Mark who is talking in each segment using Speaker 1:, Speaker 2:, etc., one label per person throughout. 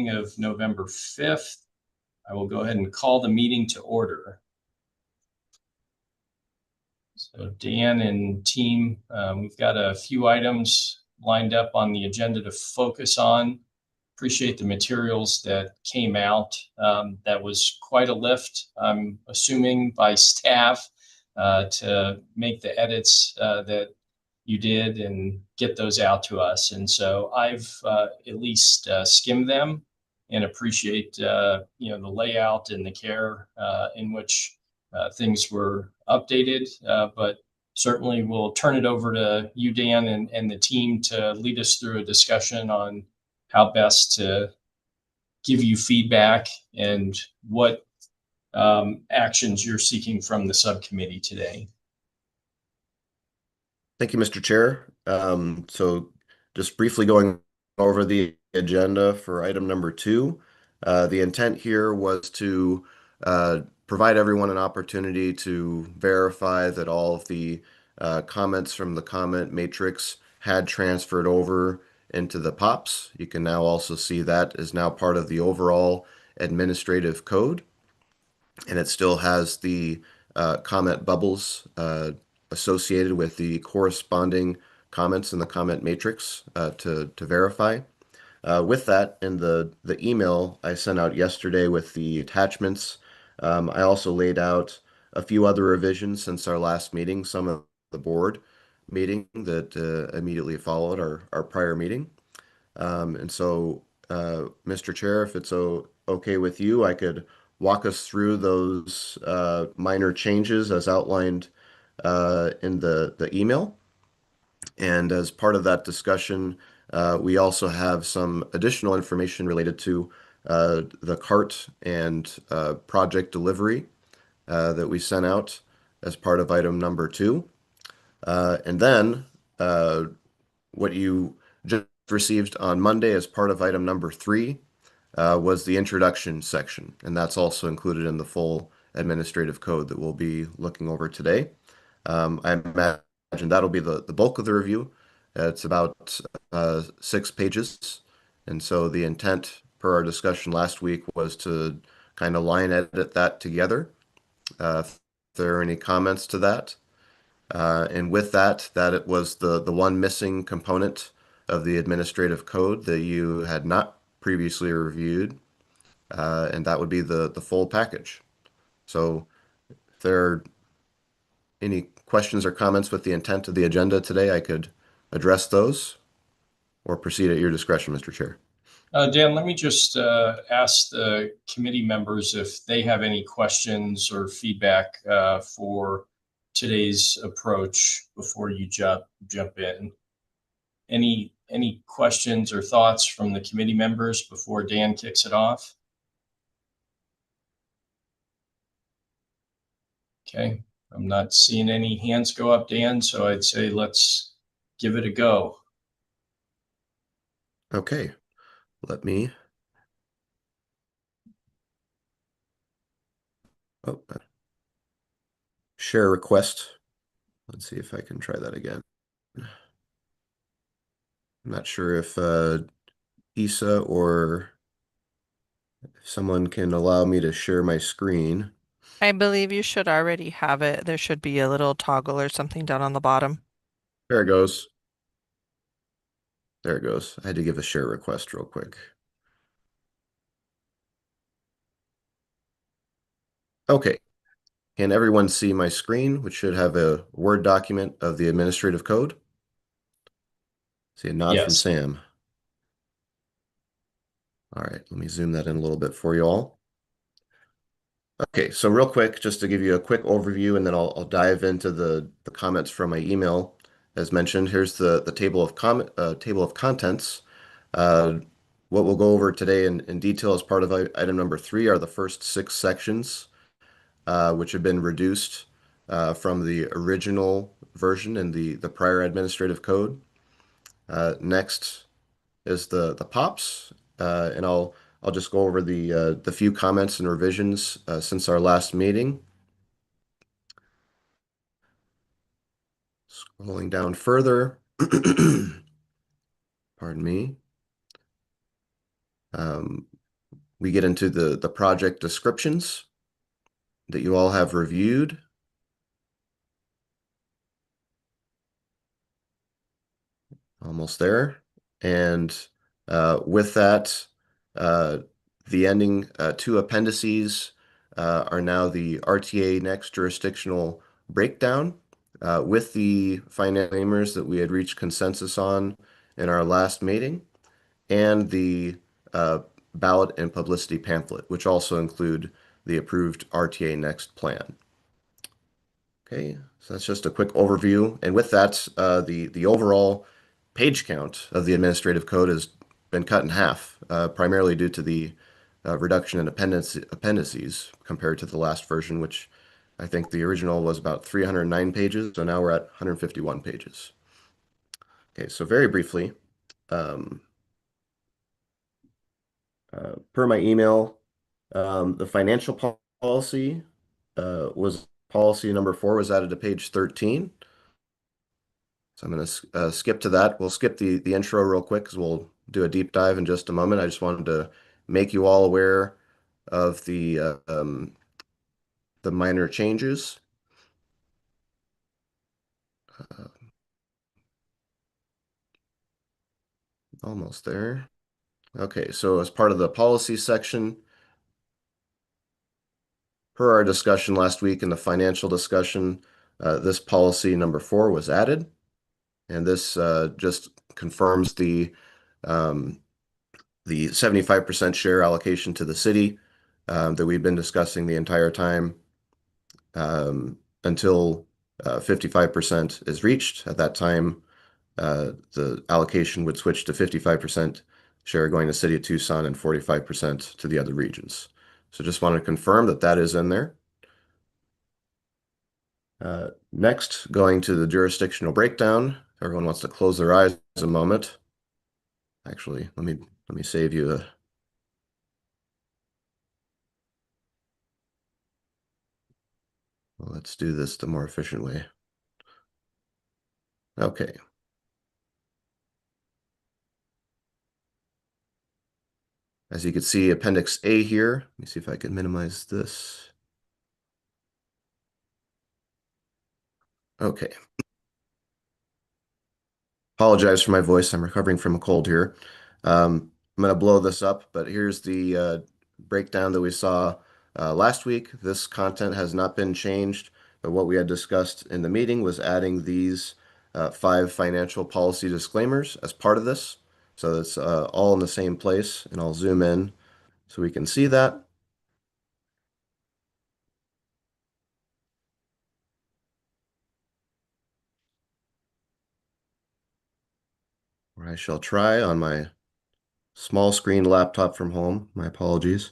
Speaker 1: meeting of November 5th. I will go ahead and call the meeting to order. So Dan and team, we've got a few items lined up on the agenda to focus on. Appreciate the materials that came out. That was quite a lift, I'm assuming, by staff to make the edits that you did and get those out to us. And so I've at least skimmed them and appreciate the layout and the care in which things were updated. But certainly we'll turn it over to you, Dan, and the team to lead us through a discussion on how best to give you feedback and what actions you're seeking from the subcommittee today.
Speaker 2: Thank you, Mr. Chair. So just briefly going over the agenda for item number 2. The intent here was to provide everyone an opportunity to verify that all of the comments from the comment matrix had transferred over into the POPs. You can now also see that is now part of the overall administrative code, and it still has the comment bubbles associated with the corresponding comments in the comment matrix to verify. With that, in the email I sent out yesterday with the attachments, I also laid out a few other revisions since our last meeting, some of the board meeting that immediately followed our prior meeting. And so, Mr. Chair, if it's okay with you, I could walk us through those minor changes as outlined in the email. And as part of that discussion, we also have some additional information related to the cart and project delivery that we sent out as part of item number 2. And then what you just received on Monday as part of item number 3 was the introduction section, and that's also included in the full administrative code that we'll be looking over today. I imagine that'll be the bulk of the review. It's about 6 pages, and so the intent per our discussion last week was to kind of line edit that together. If there are any comments to that. And with that it was the one missing component of the administrative code that you had not previously reviewed, and that would be the full package. So if there are any questions or comments with the intent of the agenda today, I could address those or proceed at your discretion, Mr. Chair.
Speaker 1: Dan, let me just ask the committee members if they have any questions or feedback for today's approach before you jump in. Any questions or thoughts from the committee members before Dan kicks it off? Okay, I'm not seeing any hands go up, Dan, so I'd say let's give it a go.
Speaker 2: Okay, let me. Oh, share request. Let's see if I can try that again. I'm not sure if Isa or if someone can allow me to share my screen.
Speaker 3: I believe you should already have it. There should be a little toggle or something down on the bottom.
Speaker 2: There it goes. There it goes. I had to give a share request real quick. Okay. Can everyone see my screen, which should have a Word document of the administrative code? See a nod from
Speaker 1: Yes.
Speaker 2: Sam. All right, let me zoom that in a little bit for you all. Okay, so real quick, just to give you a quick overview, and then I'll dive into the comments from my email. As mentioned, here's the table of contents. What we'll go over today in detail as part of item number 3 are the first 6 sections, which have been reduced from the original version in the prior administrative code. Next is the POPs, and I'll just go over the few comments and revisions since our last meeting. Scrolling down further, pardon me. We get into the project descriptions that you all have reviewed. Almost there. And with that, the ending two appendices are now the RTA next jurisdictional breakdown with the finance namers that we had reached consensus on in our last meeting, and the ballot and publicity pamphlet, which also include the approved RTA next plan. Okay, so that's just a quick overview. And with that, the overall page count of the administrative code has been cut in half, primarily due to the reduction in appendices compared to the last version, which I think the original was about 309 pages, so now we're at 151 pages. Okay, so very briefly, um, per my email, the financial policy was policy number 4 was added to page 13. So I'm going to skip to that. We'll skip the intro real quick because we'll do a deep dive in just a moment. I just wanted to make you all aware of the minor changes. Uh, Almost there. Okay, so as part of the policy section, per our discussion last week in the financial discussion, this policy number 4 was added, and this just confirms um, the 75% share allocation to the city that we've been discussing the entire time until 55% is reached. At that time, the allocation would switch to 55% share going to City of Tucson and 45% to the other regions. So just want to confirm that that is in there. Next, going to the jurisdictional breakdown. Everyone wants to close their eyes a moment. Actually, let me save you a. Well, let's do this the more efficient way. Okay. As you can see, Appendix A here. Let me see if I can minimize this. Okay. Apologize for my voice. I'm recovering from a cold here. I'm going to blow this up, but here's the breakdown that we saw last week. This content has not been changed, but what we had discussed in the meeting was adding these 5 financial policy disclaimers as part of this. So it's all in the same place, and I'll zoom in so we can see that. Or I shall try on my small screen laptop from home. My apologies.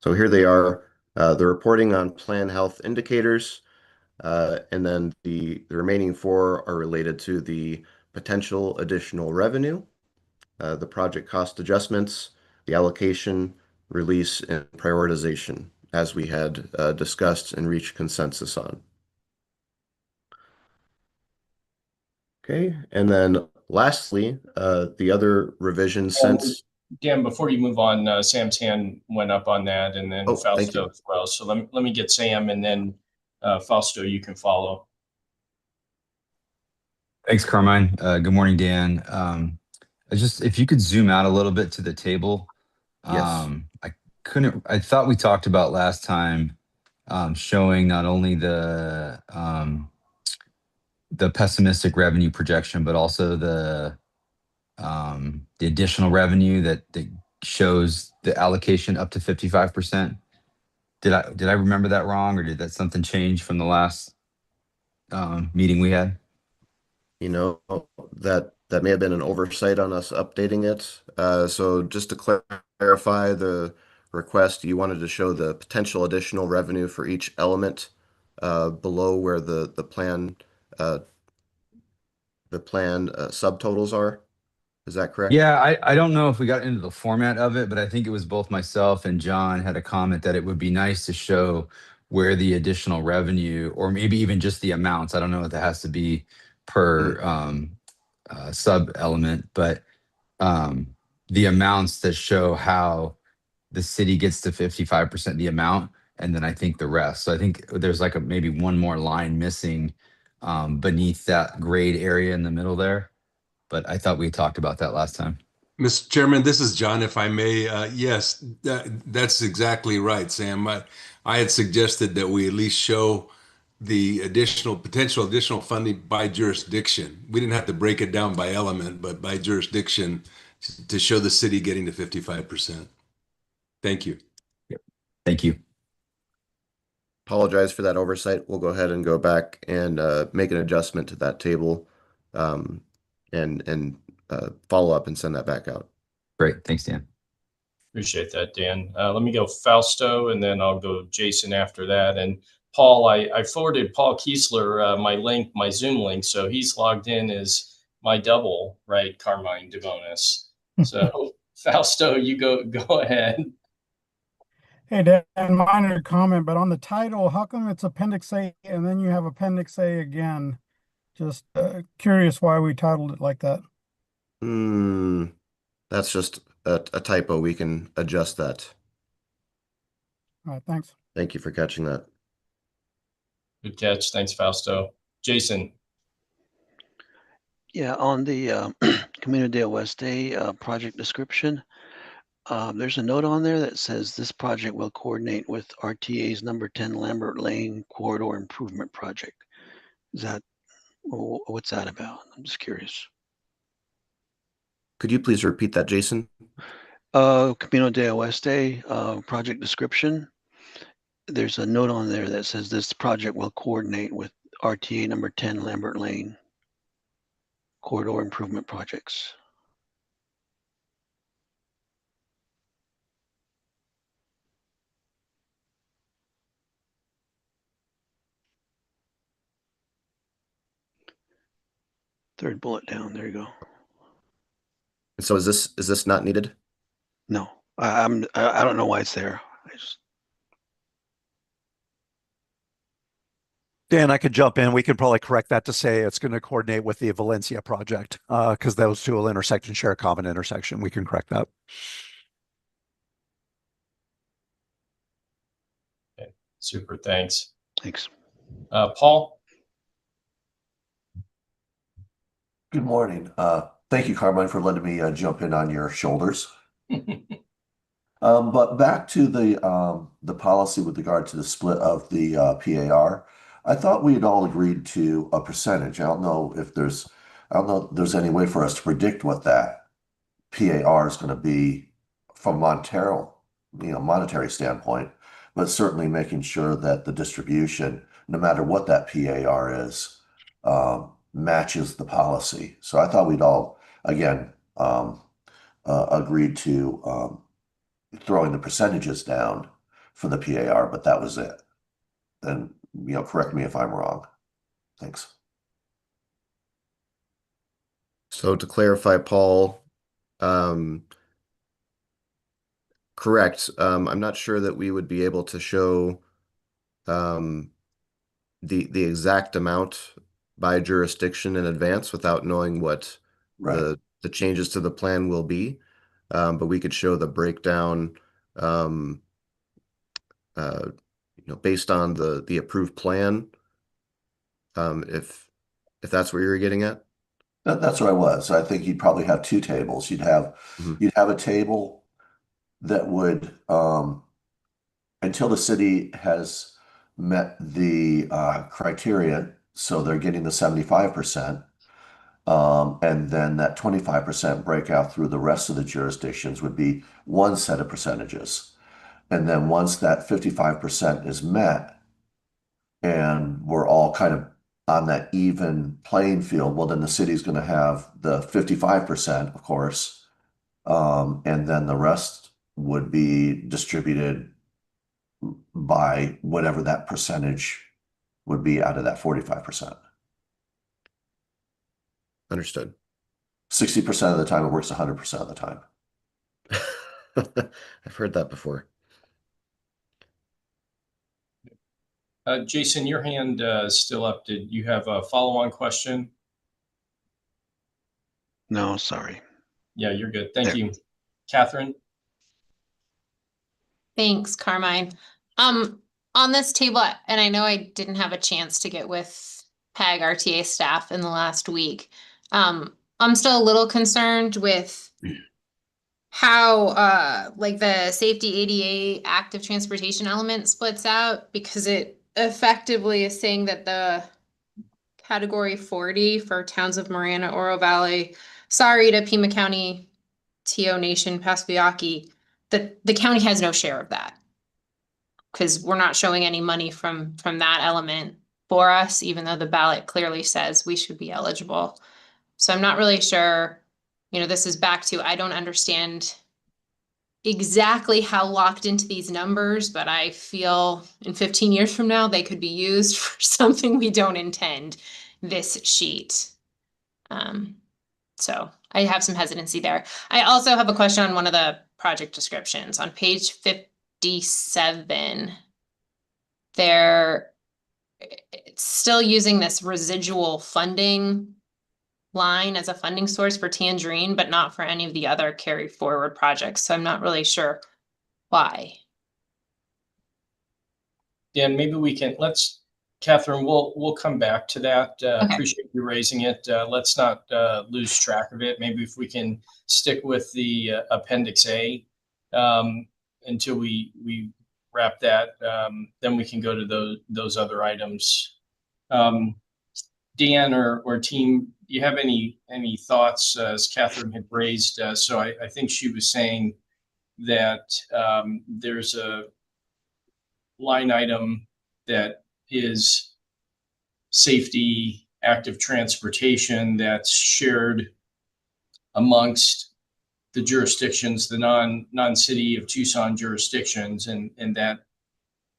Speaker 2: So here they are, the reporting on plan health indicators, and then the remaining 4 are related to the potential additional revenue, the project cost adjustments, the allocation, release, and prioritization, as we had discussed and reached consensus on. Okay, and then lastly, the other revisions since.
Speaker 1: Dan, before you move on, Sam's hand went up on that, and then
Speaker 2: Thank you.
Speaker 1: Fausto as well. So let me get Sam, and then Fausto, you can follow.
Speaker 4: Thanks, Carmine. Good morning, Dan. If you could zoom out a little bit to the table.
Speaker 2: Yes.
Speaker 4: I thought we talked about last time showing not only the pessimistic revenue projection, but also the additional revenue that shows the allocation up to 55%. Did I remember that wrong, or did that something change from the last meeting we had?
Speaker 2: You know, that may have been an oversight on us updating it. So just to clarify the request, you wanted to show the potential additional revenue for each element below where the plan subtotals are. Is that correct?
Speaker 4: Yeah, I don't know if we got into the format of it, but I think it was both myself and John had a comment that it would be nice to show where the additional revenue, or maybe even just the amounts. I don't know if that has to be per sub element, but the amounts that show how the city gets to 55% of the amount, and then I think the rest. So I think there's like maybe one more line missing beneath that grade area in the middle there. But I thought we talked about that last time.
Speaker 5: Mr. Chairman, this is John, if I may. Yes, that's exactly right, Sam. I had suggested that we at least show the potential additional funding by jurisdiction. We didn't have to break it down by element, but by jurisdiction to show the city getting to 55%. Thank you.
Speaker 4: Thank you.
Speaker 2: Apologize for that oversight. We'll go ahead and go back and make an adjustment to that table, and follow up and send that back out.
Speaker 4: Great. Thanks, Dan.
Speaker 1: Appreciate that, Dan. Let me go Fausto, and then I'll go Jason after that. And Paul, I forwarded Paul Kiesler my Zoom link, so he's logged in as my double, right, Carmine DeBonis. So Fausto, you go ahead.
Speaker 6: Hey, Dan, minor comment, but on the title, how come it's Appendix A and then you have Appendix A again? Just curious why we titled it like that.
Speaker 2: That's just a typo. We can adjust that.
Speaker 6: All right, thanks.
Speaker 2: Thank you for catching that.
Speaker 1: Good catch. Thanks, Fausto. Jason.
Speaker 7: Yeah, on the Community Day West Day project description, there's a note on there that says this project will coordinate with RTA's number 10 Lambert Lane Corridor Improvement Project. What's that about? I'm just curious.
Speaker 2: Could you please repeat that, Jason?
Speaker 7: Camino de Oeste project description. There's a note on there that says this project will coordinate with RTA number 10 Lambert Lane Corridor Improvement Projects. Third bullet down. There you go.
Speaker 2: So is this not needed?
Speaker 7: No, I don't know why it's there.
Speaker 8: Dan, I could jump in. We could probably correct that to say it's going to coordinate with the Valencia project because those two will intersect and share a common intersection. We can correct that.
Speaker 1: Okay, super. Thanks.
Speaker 7: Thanks.
Speaker 1: Paul.
Speaker 9: Good morning. Thank you, Carmine, for letting me jump in on your shoulders. But back to the policy with regard to the split of the PAR. I thought we had all agreed to a percentage. I don't know if there's any way for us to predict what that PAR is going to be from monetary standpoint, but certainly making sure that the distribution, no matter what that PAR is, matches the policy. So I thought we'd all, again, agreed to throwing the percentages down for the PAR, but that was it. And, correct me if I'm wrong. Thanks.
Speaker 2: So to clarify, Paul, correct. I'm not sure that we would be able to show the exact amount by jurisdiction in advance without knowing what the changes to the plan will be. But we could show the breakdown based on the approved plan, if that's where you're getting at.
Speaker 9: That's where I was. I think you'd probably have two tables. You'd have a table that would, until the city has met the criteria, so they're getting the 75%, and then that 25% breakout through the rest of the jurisdictions would be one set of percentages. And then once that 55% is met and we're all kind of on that even playing field, well, then the city's going to have the 55%, of course, and then the rest would be distributed by whatever that percentage would be out of that 45%.
Speaker 2: Understood.
Speaker 9: 60% of the time it works 100% of the time.
Speaker 2: I've heard that before.
Speaker 1: Jason, your hand is still up. Did you have a follow-on question?
Speaker 7: No, sorry.
Speaker 1: Yeah, you're good. Thank you. Catherine?
Speaker 10: Thanks, Carmine. On this table, and I know I didn't have a chance to get with PAG RTA staff in the last week. I'm still a little concerned with how like the safety ADA active transportation element splits out, because it effectively is saying that the category 40 for towns of Marana, Oro Valley, Sarita, Pima County, TO Nation, Paspeaki, that the county has no share of that, because we're not showing any money from that element for us, even though the ballot clearly says we should be eligible. So I'm not really sure, this is back to, I don't understand exactly how locked into these numbers, but I feel in 15 years from now, they could be used for something we don't intend, this sheet. So I have some hesitancy there. I also have a question on one of the project descriptions on page 57. It's still using this residual funding line as a funding source for Tangerine, but not for any of the other carry forward projects. So I'm not really sure why.
Speaker 1: Dan, maybe we can, Catherine, we'll come back to that.
Speaker 10: Okay.
Speaker 1: Appreciate you raising it. Let's not lose track of it. Maybe if we can stick with the Appendix A until we wrap that, then we can go to those other items. Dan or team, do you have any thoughts as Catherine had raised? So I think she was saying that there's a line item that is safety, active transportation, that's shared amongst the jurisdictions, the non-city of Tucson jurisdictions, and that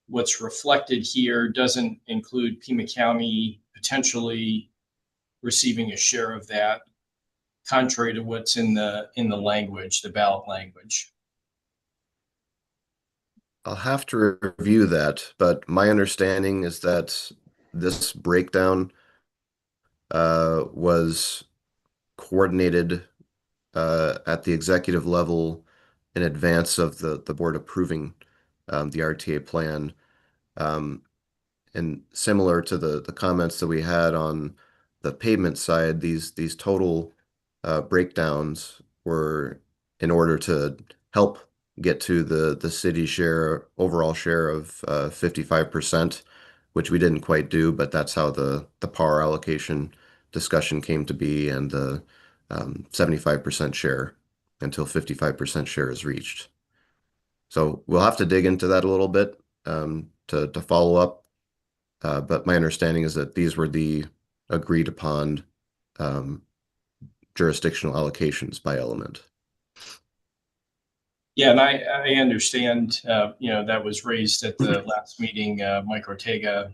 Speaker 1: what's reflected here doesn't include Pima County potentially receiving a share of that, contrary to what's in the language, the ballot language.
Speaker 2: I'll have to review that, but my understanding is that this breakdown was coordinated at the executive level in advance of the board approving the RTA plan. And similar to the comments that we had on the pavement side, these total breakdowns were in order to help get to the city share, overall share of 55%, which we didn't quite do, but that's how the power allocation discussion came to be, and the 75% share until 55% share is reached. So we'll have to dig into that a little bit to follow up. But my understanding is that these were the agreed upon jurisdictional allocations by element.
Speaker 1: Yeah, and I understand, that was raised at the last meeting. Mike Ortega,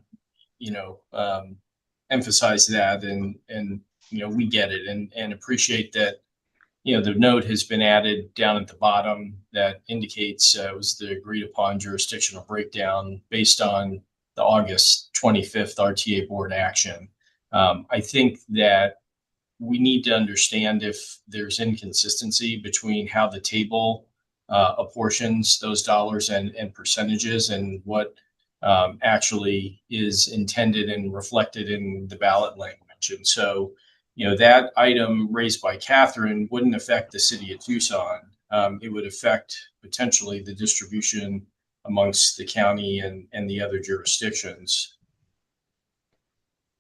Speaker 1: emphasized that, and we get it and appreciate that. The note has been added down at the bottom that indicates it was the agreed upon jurisdictional breakdown based on the August 25th RTA board action. I think that we need to understand if there's inconsistency between how the table apportions those dollars and percentages, and what actually is intended and reflected in the ballot language. And so, that item raised by Catherine wouldn't affect the city of Tucson. It would affect potentially the distribution amongst the county and the other jurisdictions.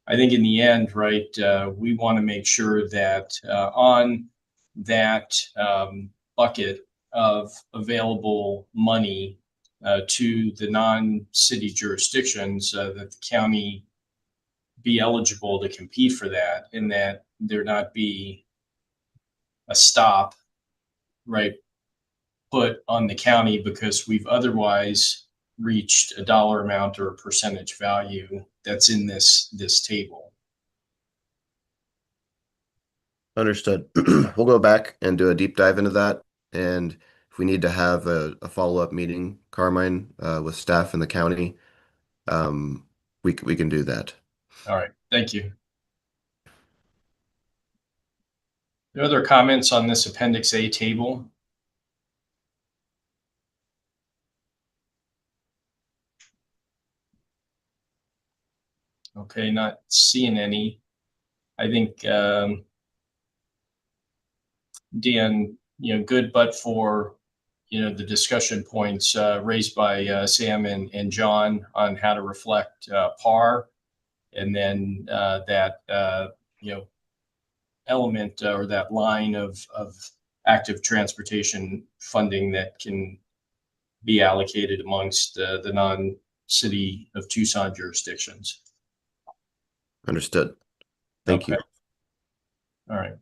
Speaker 1: I think in the end, right, we want to make sure that on that bucket of available money to the non-city jurisdictions, that the county be eligible to compete for that, and that there not be a stop, right, put on the county because we've otherwise reached a dollar amount or a percentage value that's in this table.
Speaker 2: Understood. We'll go back and do a deep dive into that. And if we need to have a follow-up meeting, Carmine, with staff in the county, we can do that.
Speaker 1: All right, thank you. Are there other comments on this Appendix A table? Okay, not seeing any. I think, Dan, good, but for, the discussion points raised by Sam and John on how to reflect PAR, and then that, element or that line of active transportation funding that can be allocated amongst the non-city of Tucson jurisdictions.
Speaker 2: Understood. Thank you.
Speaker 1: All right.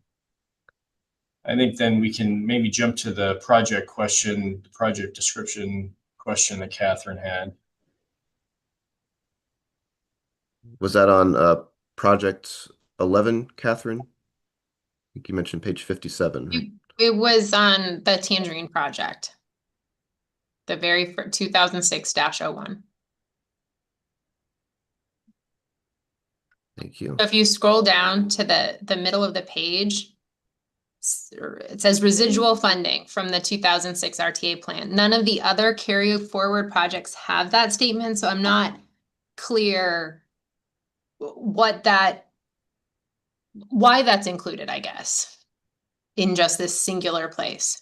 Speaker 1: I think then we can maybe jump to the project question, the project description question that Catherine had.
Speaker 2: Was that on project 11, Catherine? I think you mentioned page 57. Right?
Speaker 10: It was on the Tangerine project. The very 2006-01.
Speaker 2: Thank you.
Speaker 10: If you scroll down to the middle of the page, it says residual funding from the 2006 RTA plan. None of the other carry forward projects have that statement, so I'm not clear why that's included, I guess, in just this singular place.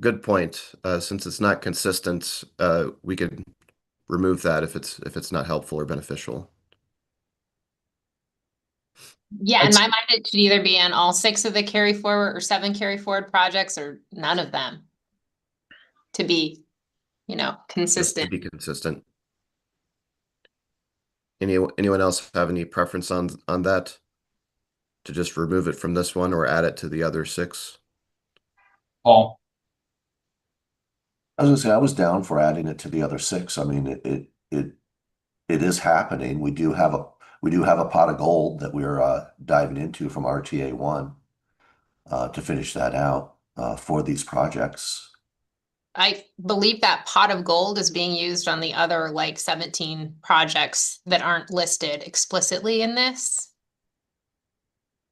Speaker 2: Good point. Since it's not consistent, we could remove that if it's not helpful or beneficial.
Speaker 10: Yeah, in my mind, it should either be on all 6 of the carry forward or 7 carry forward projects or none of them to be,
Speaker 2: Just
Speaker 10: consistent.
Speaker 2: to be consistent. Anyone else have any preference on that? To just remove it from this one or add it to the other 6?
Speaker 1: Paul?
Speaker 9: I was gonna say I was down for adding it to the other 6. I mean, it is happening. We do have a pot of gold that we're diving into from RTA 1 to finish that out for these projects.
Speaker 10: I believe that pot of gold is being used on the other 17 projects that aren't listed explicitly in this.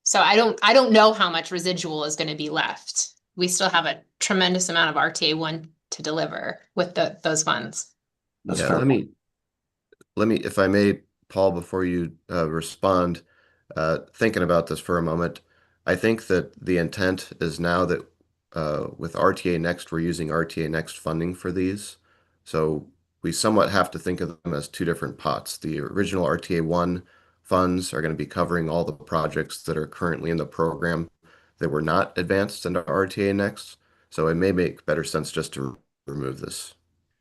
Speaker 10: So I don't know how much residual is going to be left. We still have a tremendous amount of RTA 1 to deliver with those funds.
Speaker 9: That's
Speaker 2: Yeah,
Speaker 9: fair.
Speaker 2: let me, if I may, Paul, before you respond, thinking about this for a moment, I think that the intent is now that with RTA Next, we're using RTA Next funding for these. So we somewhat have to think of them as 2 different pots. The original RTA 1 funds are going to be covering all the projects that are currently in the program that were not advanced into RTA Next. So it may make better sense just to remove this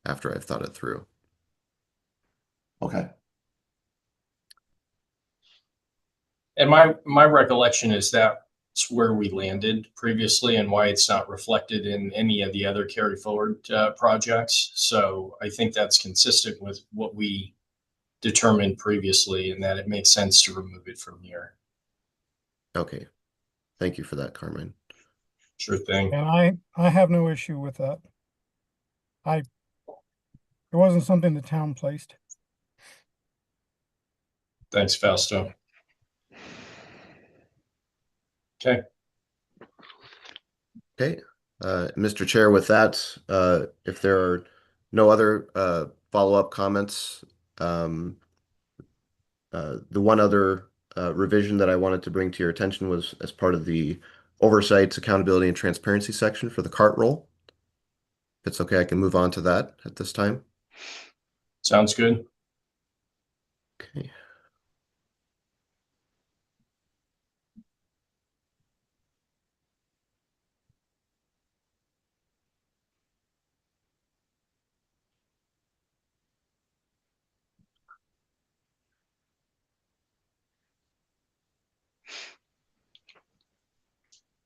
Speaker 2: after I've thought it through.
Speaker 9: Okay.
Speaker 1: And my recollection is that's where we landed previously and why it's not reflected in any of the other carry forward projects. So I think that's consistent with what we determined previously and that it makes sense to remove it from here.
Speaker 2: Okay. Thank you for that, Carmine.
Speaker 1: Sure thing.
Speaker 6: And I have no issue with that. It wasn't something the town placed.
Speaker 1: Thanks, Fausto. Okay.
Speaker 2: Okay. Mr. Chair, with that, if there are no other follow-up comments, the one other revision that I wanted to bring to your attention was as part of the oversight, accountability, and transparency section for the CART role. If it's okay, I can move on to that at this time.
Speaker 1: Sounds good.
Speaker 2: Okay.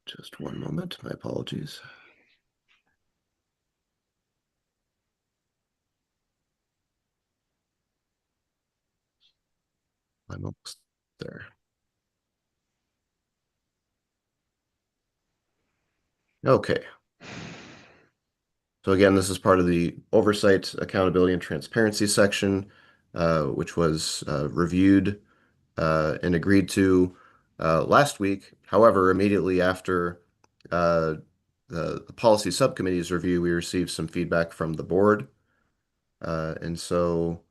Speaker 2: Just one moment, my apologies. I'm almost there. Okay. So again, this is part of the oversight, accountability, and transparency section, which was reviewed and agreed to last week. However, immediately after the policy subcommittee's review, we received some feedback from the board. And so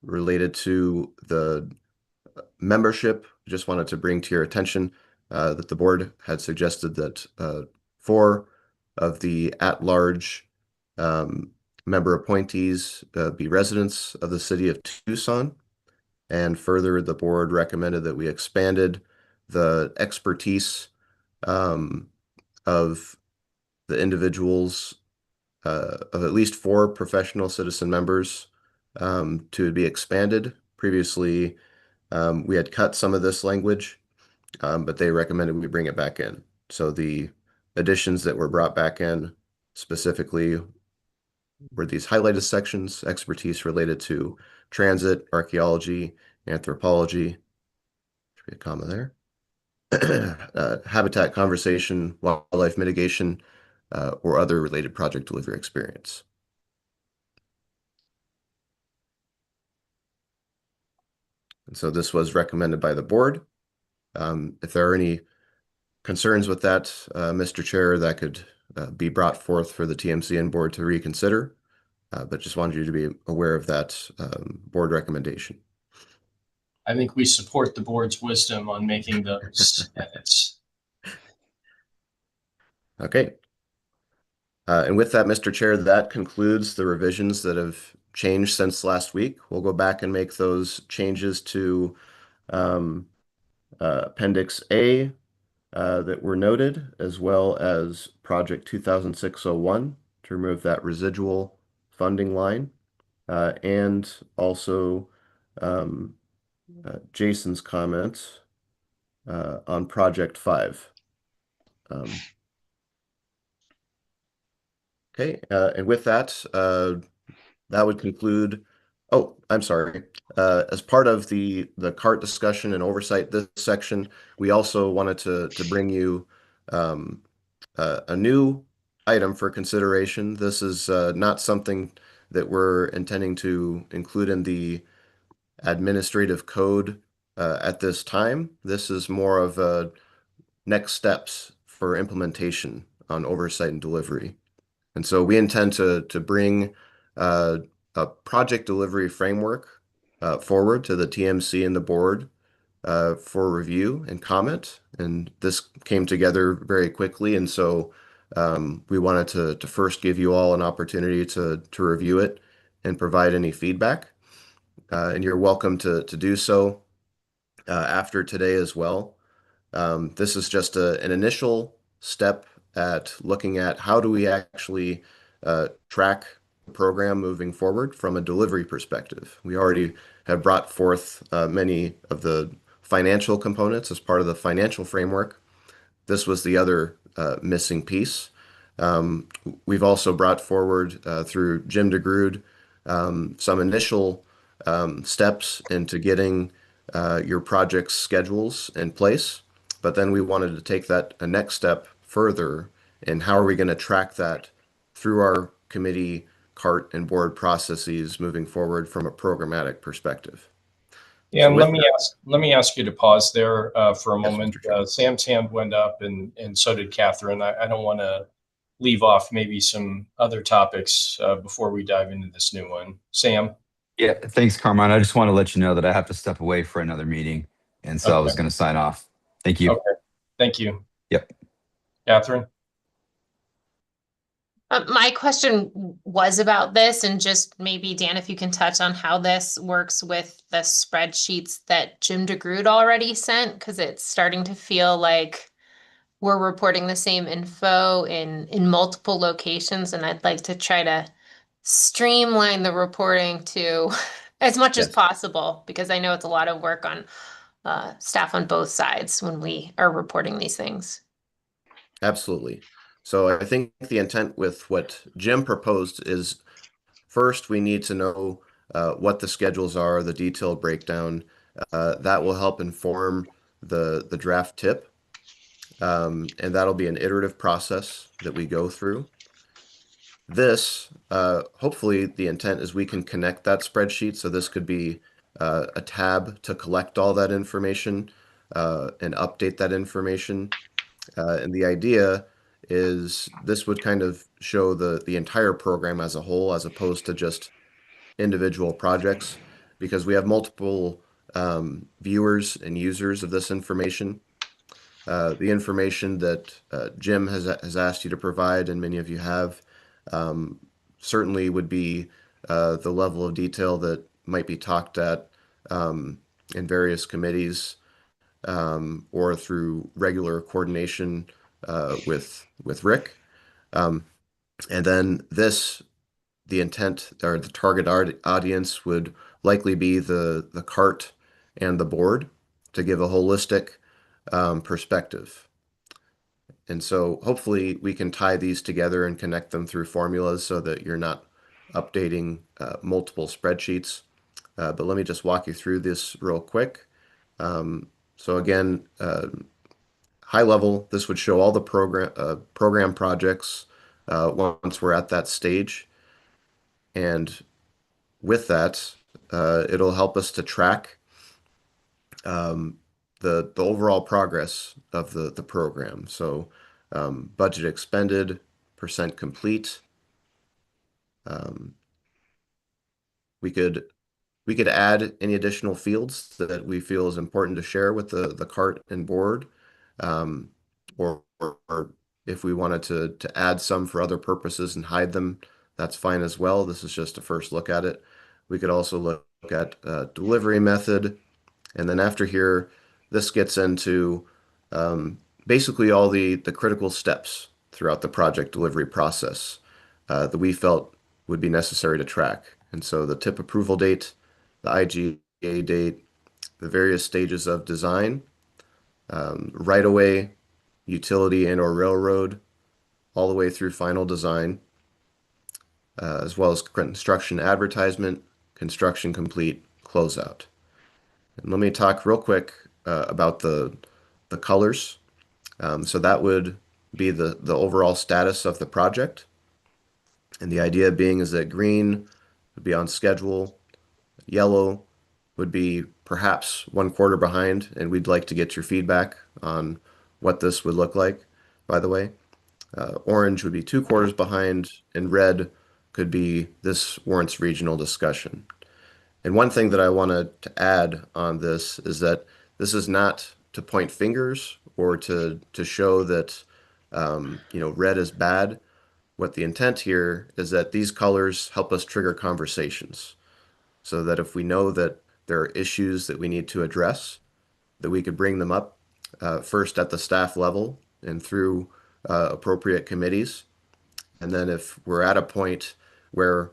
Speaker 2: related to the membership. Just wanted to bring to your attention that the board had suggested that 4 of the at-large member appointees be residents of the city of Tucson. And further, the board recommended that we expanded the expertise of the individuals of at least 4 professional citizen members to be expanded. Previously, we had cut some of this language, but they recommended we bring it back in. So the additions that were brought back in specifically were these highlighted sections: expertise related to transit, archaeology, anthropology, should be a comma there, habitat conservation, wildlife mitigation, or other related project delivery experience. And so this was recommended by the board. If there are any concerns with that, Mr. Chair, that could be brought forth for the TMCN board to reconsider, but just wanted you to be aware of that board recommendation.
Speaker 1: I think we support the board's wisdom on making those edits.
Speaker 2: Okay. And with that, Mr. Chair, that concludes the revisions that have changed since last week. We'll go back and make those changes to Appendix A that were noted, as well as Project 2006-01 to remove that residual funding line, and also Jason's comments on Project 5. Okay, and with that, that would conclude. Oh, I'm sorry. As part of the CART discussion and oversight this section, we also wanted to bring you a new item for consideration. This is not something that we're intending to include in the administrative code at this time. This is more of a next steps for implementation on oversight and delivery. And so we intend to bring a project delivery framework forward to the TMC and the board for review and comment. And this came together very quickly. And so we wanted to first give you all an opportunity to review it and provide any feedback. And you're welcome to do so after today as well. This is just an initial step at looking at how do we actually track the program moving forward from a delivery perspective. We already have brought forth many of the financial components as part of the financial framework. This was the other missing piece. We've also brought forward through Jim DeGrood some initial steps into getting your project's schedules in place. But then we wanted to take that a next step further in how are we going to track that through our committee, CART, and board processes moving forward from a programmatic perspective.
Speaker 1: Yeah,
Speaker 2: So
Speaker 1: and
Speaker 2: with
Speaker 1: let me ask you to pause there for a
Speaker 2: Yes,
Speaker 1: moment.
Speaker 2: Mr. Chair.
Speaker 1: Sam's hand went up, and so did Catherine. I don't want to leave off maybe some other topics before we dive into this new one. Sam?
Speaker 4: Yeah, thanks, Carmine. I just want to let you know that I have to step away for another meeting. And so I was
Speaker 1: Okay.
Speaker 4: going to sign off. Thank you.
Speaker 1: Okay, thank you.
Speaker 4: Yep.
Speaker 1: Catherine?
Speaker 10: My question was about this, and just maybe Dan, if you can touch on how this works with the spreadsheets that Jim DeGrood already sent, because it's starting to feel like we're reporting the same info in multiple locations, and I'd like to try to streamline the reporting to as much as
Speaker 2: Yes.
Speaker 10: possible, because I know it's a lot of work on staff on both sides when we are reporting these things.
Speaker 2: Absolutely. So I think the intent with what Jim proposed is first we need to know what the schedules are, the detailed breakdown. That will help inform the draft tip. And that'll be an iterative process that we go through. This, hopefully the intent is we can connect that spreadsheet. So this could be a tab to collect all that information and update that information. And the idea is this would kind of show the entire program as a whole, as opposed to just individual projects. because we have multiple viewers and users of this information. The information that Jim has asked you to provide, and many of you have, certainly would be the level of detail that might be talked at in various committees or through regular coordination with Rick. And then the intent or the target audience would likely be the cart and the board to give a holistic perspective. And so hopefully we can tie these together and connect them through formulas so that you're not updating multiple spreadsheets. But let me just walk you through this real quick. So again, high level, this would show all the program projects once we're at that stage. And with that, it'll help us to track the overall progress of the program. So budget expended, percent complete. We could add any additional fields that we feel is important to share with the cart and board, or if we wanted to add some for other purposes and hide them, that's fine as well. This is just a first look at it. We could also look at delivery method. And then after here, this gets into basically all the critical steps throughout the project delivery process that we felt would be necessary to track. And so the tip approval date, the IGA date, the various stages of design, right-of-way, utility and/or railroad, all the way through final design, as well as construction advertisement, construction complete, closeout. And let me talk real quick about the colors. So that would be the overall status of the project. And the idea being is that green would be on schedule, yellow would be perhaps 1/4 behind, and we'd like to get your feedback on what this would look like, by the way. Orange would be 2/4 behind, and red could be this warrants regional discussion. And one thing that I wanted to add on this is that this is not to point fingers or to show that red is bad. What the intent here is that these colors help us trigger conversations, so that if we know that there are issues that we need to address, that we could bring them up first at the staff level and through appropriate committees. And then if we're at a point where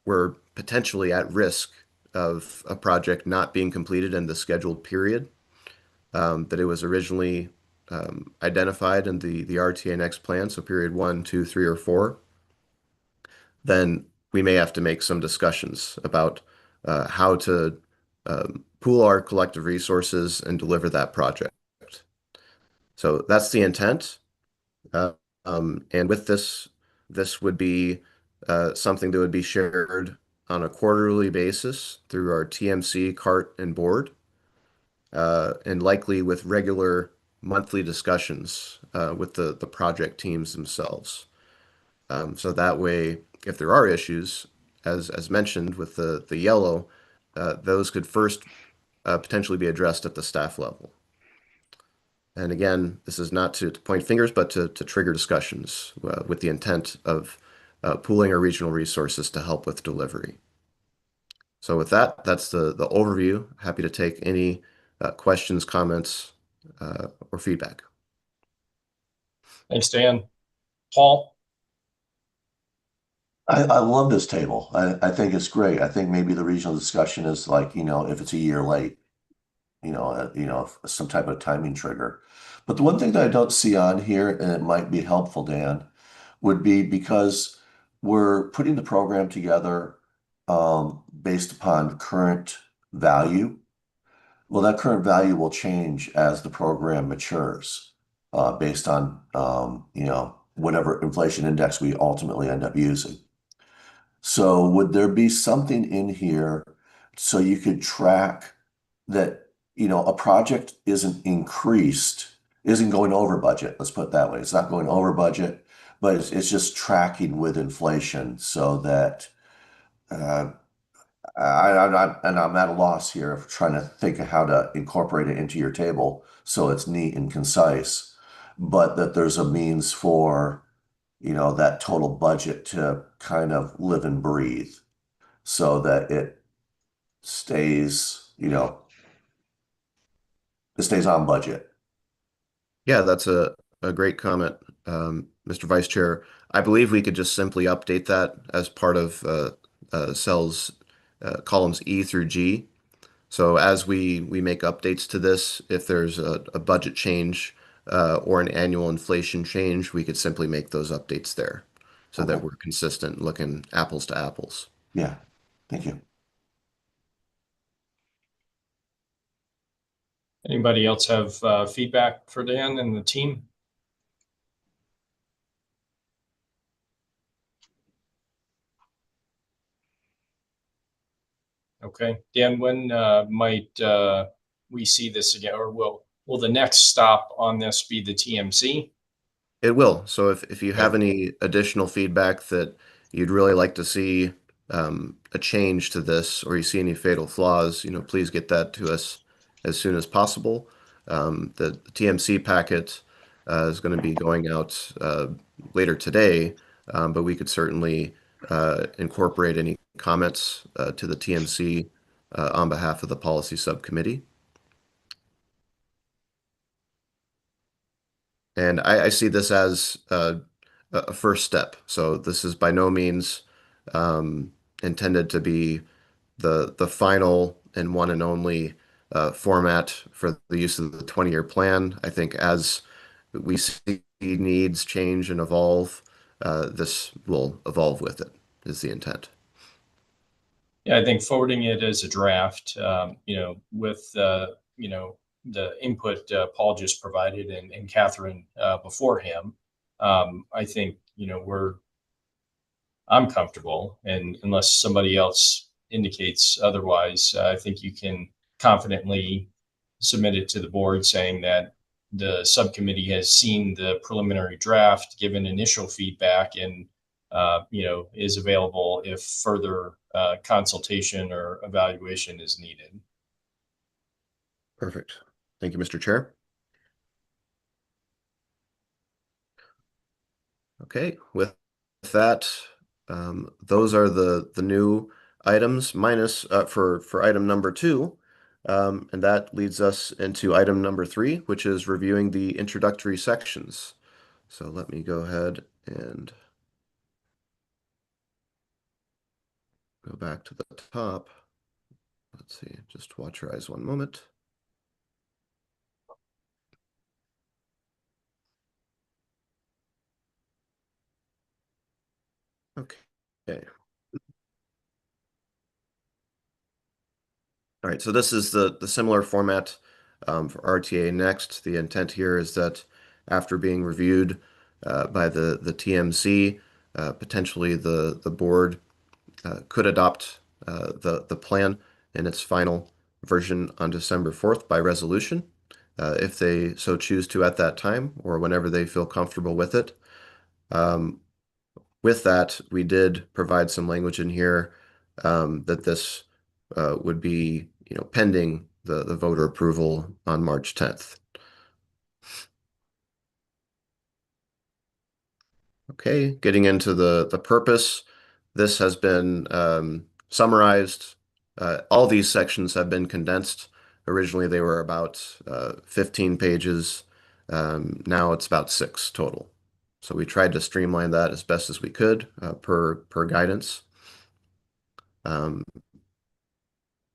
Speaker 2: we're potentially at risk of a project not being completed in the scheduled period that it was originally identified in the RTA next plan, so period 1, 2, 3, or 4, then we may have to make some discussions about how to pool our collective resources and deliver that project. So that's the intent. And with this would be something that would be shared on a quarterly basis through our TMC, CART, and board, and likely with regular monthly discussions with the project teams themselves. So that way, if there are issues, as mentioned with the yellow, those could first potentially be addressed at the staff level. And again, this is not to point fingers, but to trigger discussions with the intent of pooling our regional resources to help with delivery. So with that, that's the overview. Happy to take any questions, comments, or feedback.
Speaker 1: Thanks, Dan. Paul?
Speaker 9: I love this table. I think it's great. I think maybe the regional discussion is like, if it's a year late, some type of timing trigger. But the one thing that I don't see on here, and it might be helpful, Dan, would be because we're putting the program together based upon current value. Well, that current value will change as the program matures based on, whatever inflation index we ultimately end up using. So would there be something in here so you could track that, a project isn't going over budget. Let's put it that way. It's not going over budget, but it's just tracking with inflation so that I'm at a loss here of trying to think of how to incorporate it into your table so it's neat and concise, but that there's a means for, that total budget to kind of live and breathe so that it stays, it stays on budget.
Speaker 2: Yeah, that's a great comment, Mr. Vice Chair. I believe we could just simply update that as part of cells columns E through G. So as we make updates to this, if there's a budget change or an annual inflation change, we could simply make those updates there so that
Speaker 9: Okay.
Speaker 2: we're consistent, looking apples to apples.
Speaker 9: Yeah, thank you.
Speaker 1: Anybody else have feedback for Dan and the team? Okay, Dan, when might we see this again, or will the next stop on this be the TMC?
Speaker 2: It will. So if you have
Speaker 1: Okay.
Speaker 2: any additional feedback that you'd really like to see a change to this, or you see any fatal flaws, please get that to us as soon as possible. The TMC packet is going to be going out later today, but we could certainly incorporate any comments to the TMC on behalf of the policy subcommittee. And I see this as a first step. So this is by no means intended to be the final and one and only format for the use of the 20-year plan. I think as we see needs change and evolve, this will evolve with it, is the intent.
Speaker 1: Yeah, I think forwarding it as a draft, with the input Paul just provided and Catherine before him, I think I'm comfortable, and unless somebody else indicates otherwise, I think you can confidently submit it to the board saying that the subcommittee has seen the preliminary draft, given initial feedback, and is available if further consultation or evaluation is needed.
Speaker 2: Perfect. Thank you, Mr. Chair. Okay, with that, those are the new items minus for item number 2. And that leads us into item number 3, which is reviewing the introductory sections. So let me go ahead and go back to the top. Let's see, just watch your eyes one moment. Okay. All right, so this is the similar format for RTA Next. The intent here is that after being reviewed by the TMC, potentially the board could adopt the plan in its final version on December 4th by resolution, if they so choose to at that time or whenever they feel comfortable with it. With that, we did provide some language in here that this would be, pending the voter approval on March 10th. Okay, getting into the purpose, this has been summarized. All these sections have been condensed. Originally, they were about 15 pages. Now it's about 6 total. So we tried to streamline that as best as we could per guidance.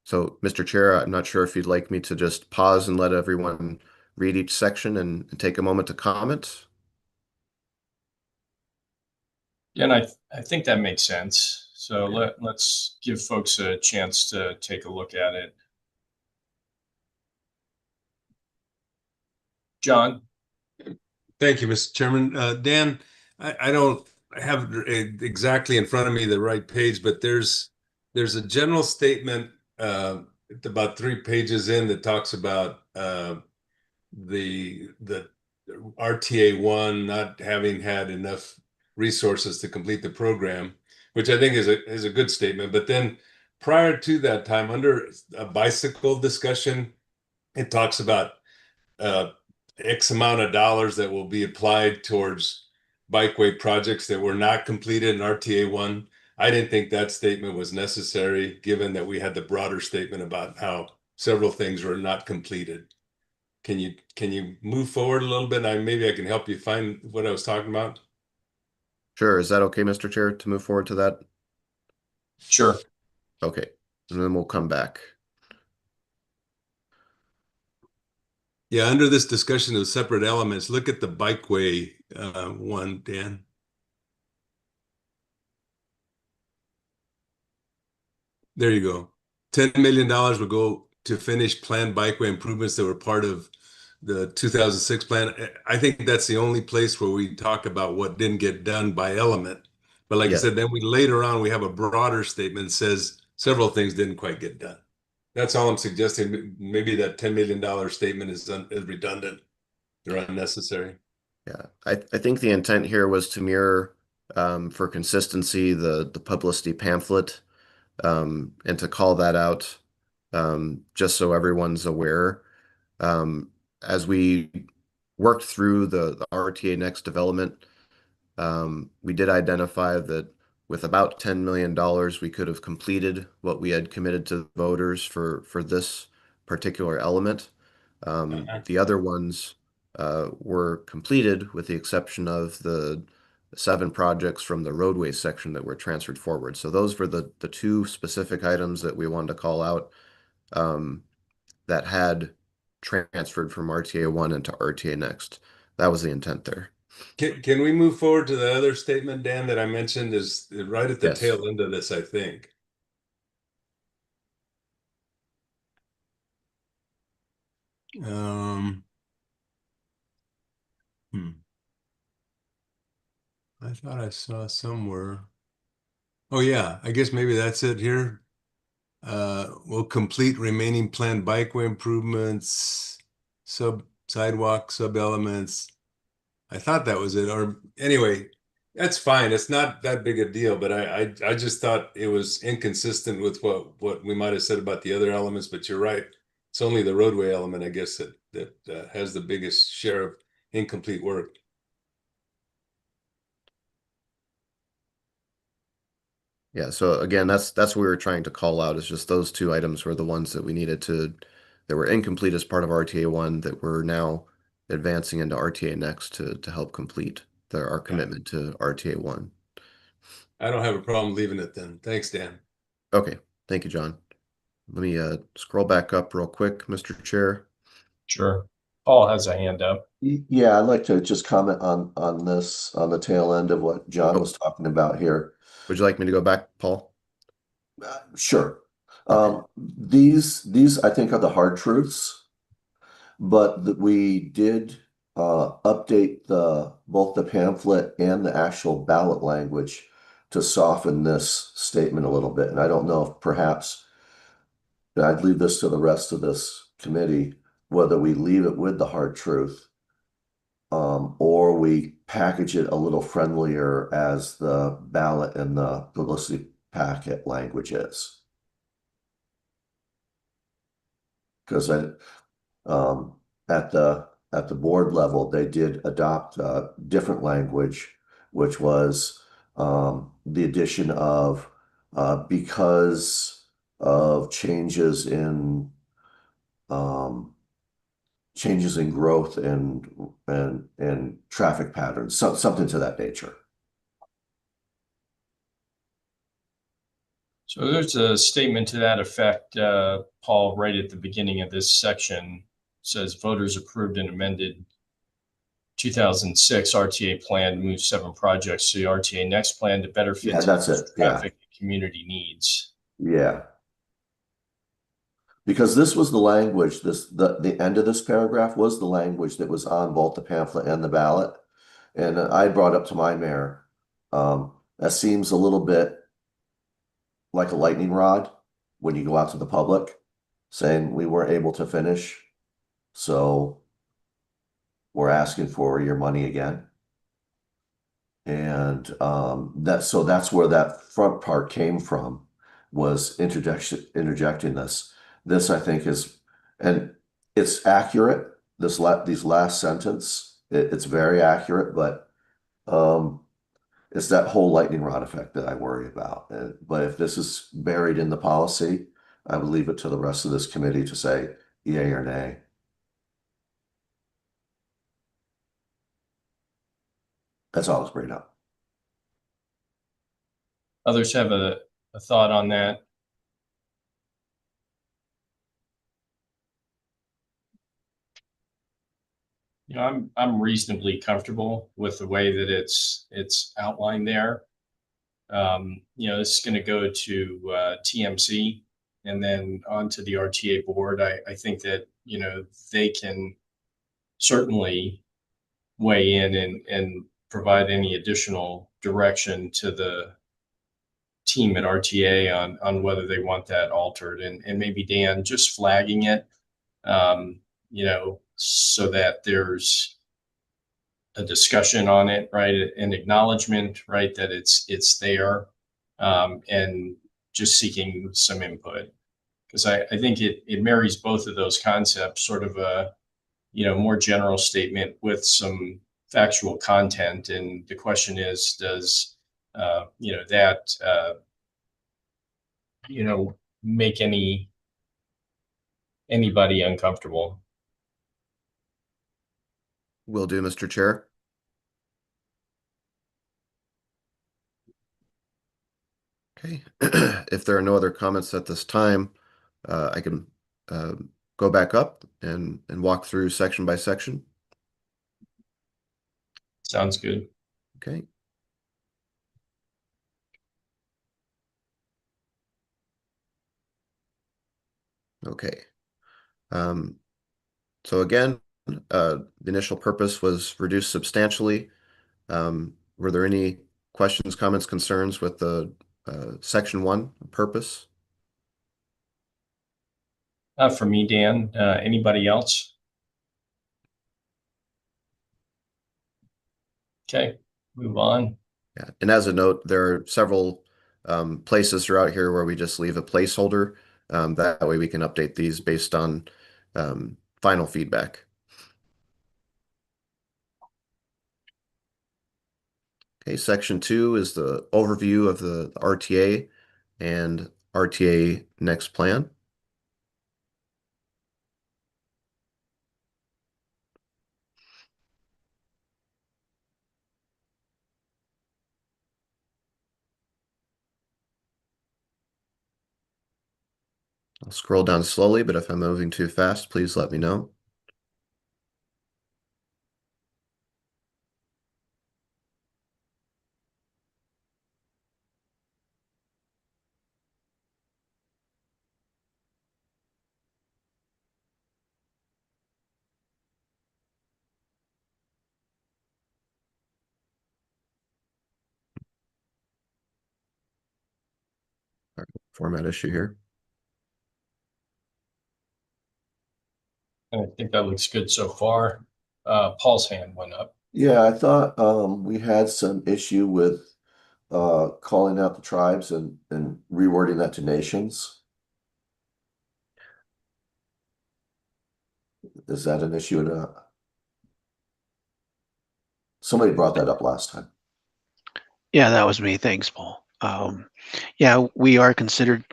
Speaker 2: So, Mr. Chair, I'm not sure if you'd like me to just pause and let everyone read each section and take a moment to comment.
Speaker 1: Yeah, and I think that makes sense. So let's give folks a chance to take a look at it. John?
Speaker 5: Thank you, Mr. Chairman. Dan, I don't have exactly in front of me the right page, but there's a general statement about 3 pages in that talks about the RTA 1 not having had enough resources to complete the program, which I think is a good statement. But then prior to that time, under a bicycle discussion, it talks about X amount of dollars that will be applied towards bikeway projects that were not completed in RTA 1. I didn't think that statement was necessary, given that we had the broader statement about how several things were not completed. Can you move forward a little bit? Maybe I can help you find what I was talking about.
Speaker 2: Sure. Is that okay, Mr. Chair, to move forward to that?
Speaker 1: Sure.
Speaker 2: Okay. And then we'll come back.
Speaker 5: Yeah, under this discussion of separate elements, look at the bikeway one, Dan. There you go. $10 million will go to finish planned bikeway improvements that were part of the 2006 plan. I think that's the only place where we talk about what didn't get done by element. But like I said, then later on, we have a broader statement that says several things didn't quite get done. That's all I'm suggesting. Maybe that $10 million statement is redundant or unnecessary.
Speaker 2: Yeah, I think the intent here was to mirror, for consistency, the publicity pamphlet, and to call that out, just so everyone's aware. As we worked through the RTA Next development, we did identify that with about $10 million, we could have completed what we had committed to voters for this particular element. The other ones were completed with the exception of the 7 projects from the roadway section that were transferred forward. So those were the 2 specific items that we wanted to call out, that had transferred from RTA 1 into RTA Next. That was the intent there.
Speaker 5: Can we move forward to the other statement, Dan, that I mentioned is right at the tail end of this, I think. I thought I saw somewhere. Oh yeah, I guess maybe that's it here. We'll complete remaining planned bikeway improvements, sidewalk, sub-elements. I thought that was it. Or anyway, that's fine. It's not that big a deal, but I just thought it was inconsistent with what we might have said about the other elements, but you're right. It's only the roadway element, I guess, that has the biggest share of incomplete work.
Speaker 2: Yeah, so again, that's what we were trying to call out, is just those 2 items were the ones that we needed that were incomplete as part of RTA 1 that we're now advancing into RTA Next to help complete our commitment to RTA 1.
Speaker 5: I don't have a problem leaving it then. Thanks, Dan.
Speaker 2: Okay, thank you, John. Let me scroll back up real quick, Mr. Chair.
Speaker 1: Sure. Paul has a hand up.
Speaker 9: Yeah, I'd like to just comment on this, on the tail end of what John was talking about here.
Speaker 2: Would you like me to go back, Paul?
Speaker 9: Sure. These I think are the hard truths, but we did update both the pamphlet and the actual ballot language to soften this statement a little bit. And I don't know if perhaps I'd leave this to the rest of this committee, whether we leave it with the hard truth, or we package it a little friendlier as the ballot and the publicity packet language is. Because at the board level, they did adopt different language, which was the addition of because of changes in growth and traffic patterns, something to that nature.
Speaker 1: So there's a statement to that effect, Paul, right at the beginning of this section. Says voters approved and amended 2006 RTA plan to move 7 projects to the RTA Next plan to better fit traffic and community needs.
Speaker 9: Yeah. Because this was the language, the end of this paragraph was the language that was on both the pamphlet and the ballot. And I brought up to my mayor, that seems a little bit like a lightning rod when you go out to the public saying we weren't able to finish, so we're asking for your money again. And that's where that front part came from, was interjecting this. This I think is, and it's accurate. These last sentence, it's very accurate, but it's that whole lightning rod effect that I worry about. But if this is buried in the policy, I would leave it to the rest of this committee to say yay or nay. That's all I was bringing up.
Speaker 1: Others have a thought on that? You know, I'm reasonably comfortable with the way that it's outlined there. You know, this is going to go to TMC and then on to the RTA board. I think that, you know, they can certainly weigh in and provide any additional direction to the team at RTA on whether they want that altered, and maybe Dan just flagging it, you know, so that there's a discussion on it, right? An acknowledgement, right, that it's there, and just seeking some input. Because I think it marries both of those concepts, sort of a, you know, more general statement with some factual content. And the question is, does, you know, that, you know, make anybody uncomfortable?
Speaker 2: Will do, Mr. Chair. Okay, if there are no other comments at this time, I can go back up and walk through section by section.
Speaker 1: Sounds good.
Speaker 2: Okay. Okay. So again, the initial purpose was reduced substantially. Were there any questions, comments, concerns with the section 1 purpose?
Speaker 1: For me, Dan. Anybody else? Okay, move on.
Speaker 2: Yeah, and as a note, there are several places throughout here where we just leave a placeholder. That way we can update these based on final feedback. Okay, section 2 is the overview of the RTA and RTA next plan. I'll scroll down slowly, but if I'm moving too fast, please let me know. Format issue here.
Speaker 1: I think that looks good so far. Paul's hand went up.
Speaker 9: Yeah, I thought we had some issue with calling out the tribes and rewording that to nations. Is that an issue or not? Somebody brought that up last time.
Speaker 7: Yeah, that was me. Thanks, Paul. Yeah, we are considered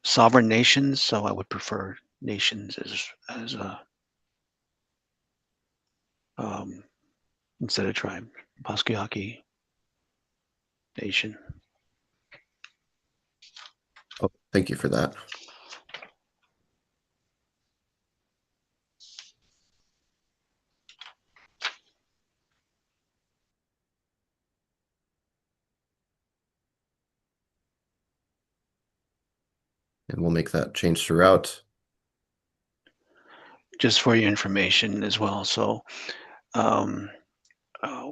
Speaker 7: sovereign nations, so I would prefer nations as a instead of tribe. Pasquiaki nation.
Speaker 2: Oh, thank you for that. And we'll make that change throughout.
Speaker 7: Just for your information as well. So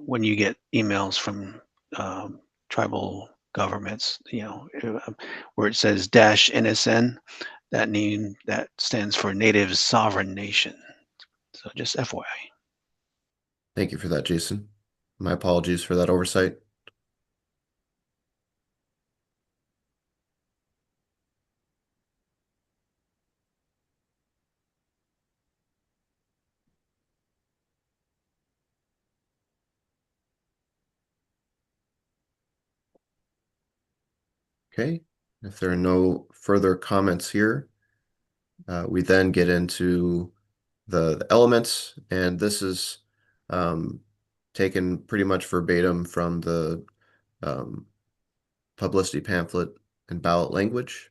Speaker 7: when you get emails from tribal governments, you know, where it says -NSN, that stands for Native Sovereign Nation. So just FYI.
Speaker 2: Thank you for that, Jason. My apologies for that oversight. Okay, if there are no further comments here, we then get into the elements, and this is taken pretty much verbatim from the publicity pamphlet and ballot language.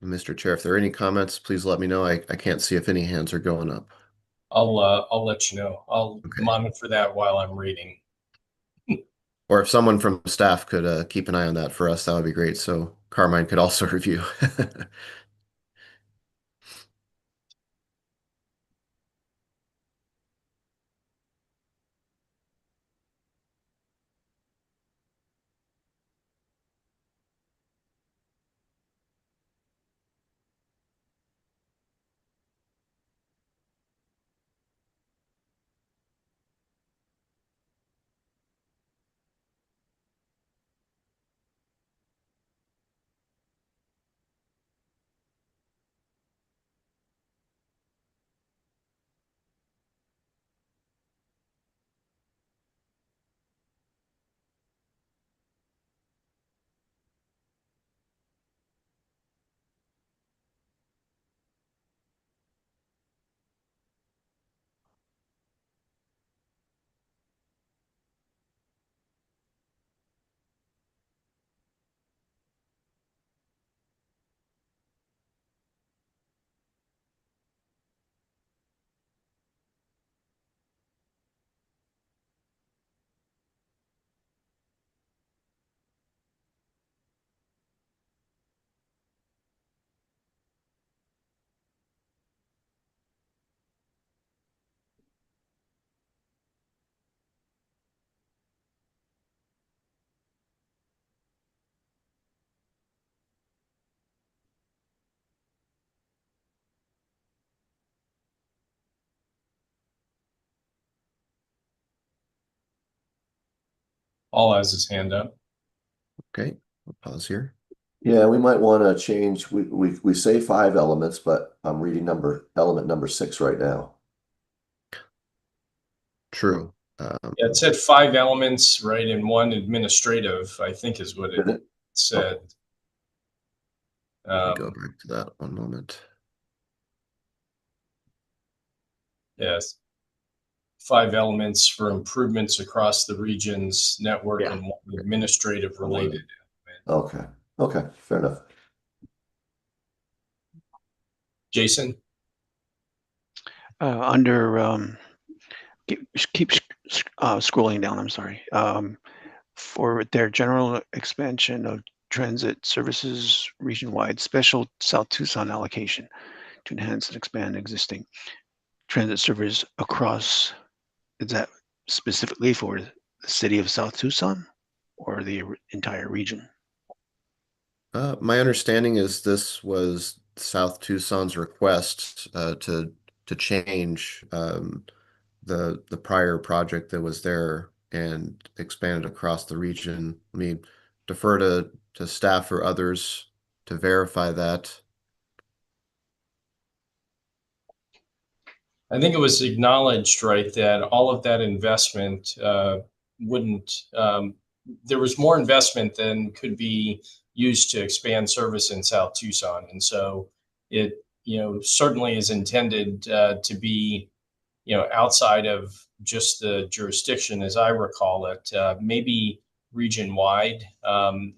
Speaker 2: Mr. Chair, if there are any comments, please let me know. I can't see if any hands are going up.
Speaker 1: I'll let you know. I'll
Speaker 2: Okay.
Speaker 1: monitor that while I'm reading.
Speaker 2: Or if someone from staff could keep an eye on that for us, that would be great. So Carmine could also review.
Speaker 1: Paul has his hand up.
Speaker 2: Okay, I'll pause here.
Speaker 9: Yeah, we might want to change. We say 5 elements, but I'm reading element number 6 right now.
Speaker 2: True.
Speaker 1: Yeah, it said 5 elements, right, and 1 administrative, I think is what
Speaker 9: Did
Speaker 1: it
Speaker 9: it?
Speaker 1: said.
Speaker 2: Let me go back to that one moment.
Speaker 1: Yes. 5 elements for improvements across the region's network
Speaker 9: Yeah.
Speaker 1: and 1 administrative related.
Speaker 9: Okay. Okay. Fair enough.
Speaker 1: Jason?
Speaker 7: Under keep scrolling down. I'm sorry. For their general expansion of transit services region-wide, special South Tucson allocation to enhance and expand existing transit service across. Is that specifically for the city of South Tucson or the entire region?
Speaker 2: My understanding is this was South Tucson's request to change the prior project that was there and expand it across the region. Let me defer to staff or others to verify that.
Speaker 1: I think it was acknowledged, right, that all of that investment wouldn't, there was more investment than could be used to expand service in South Tucson. And so it, certainly is intended to be, outside of just the jurisdiction, as I recall it. Maybe region-wide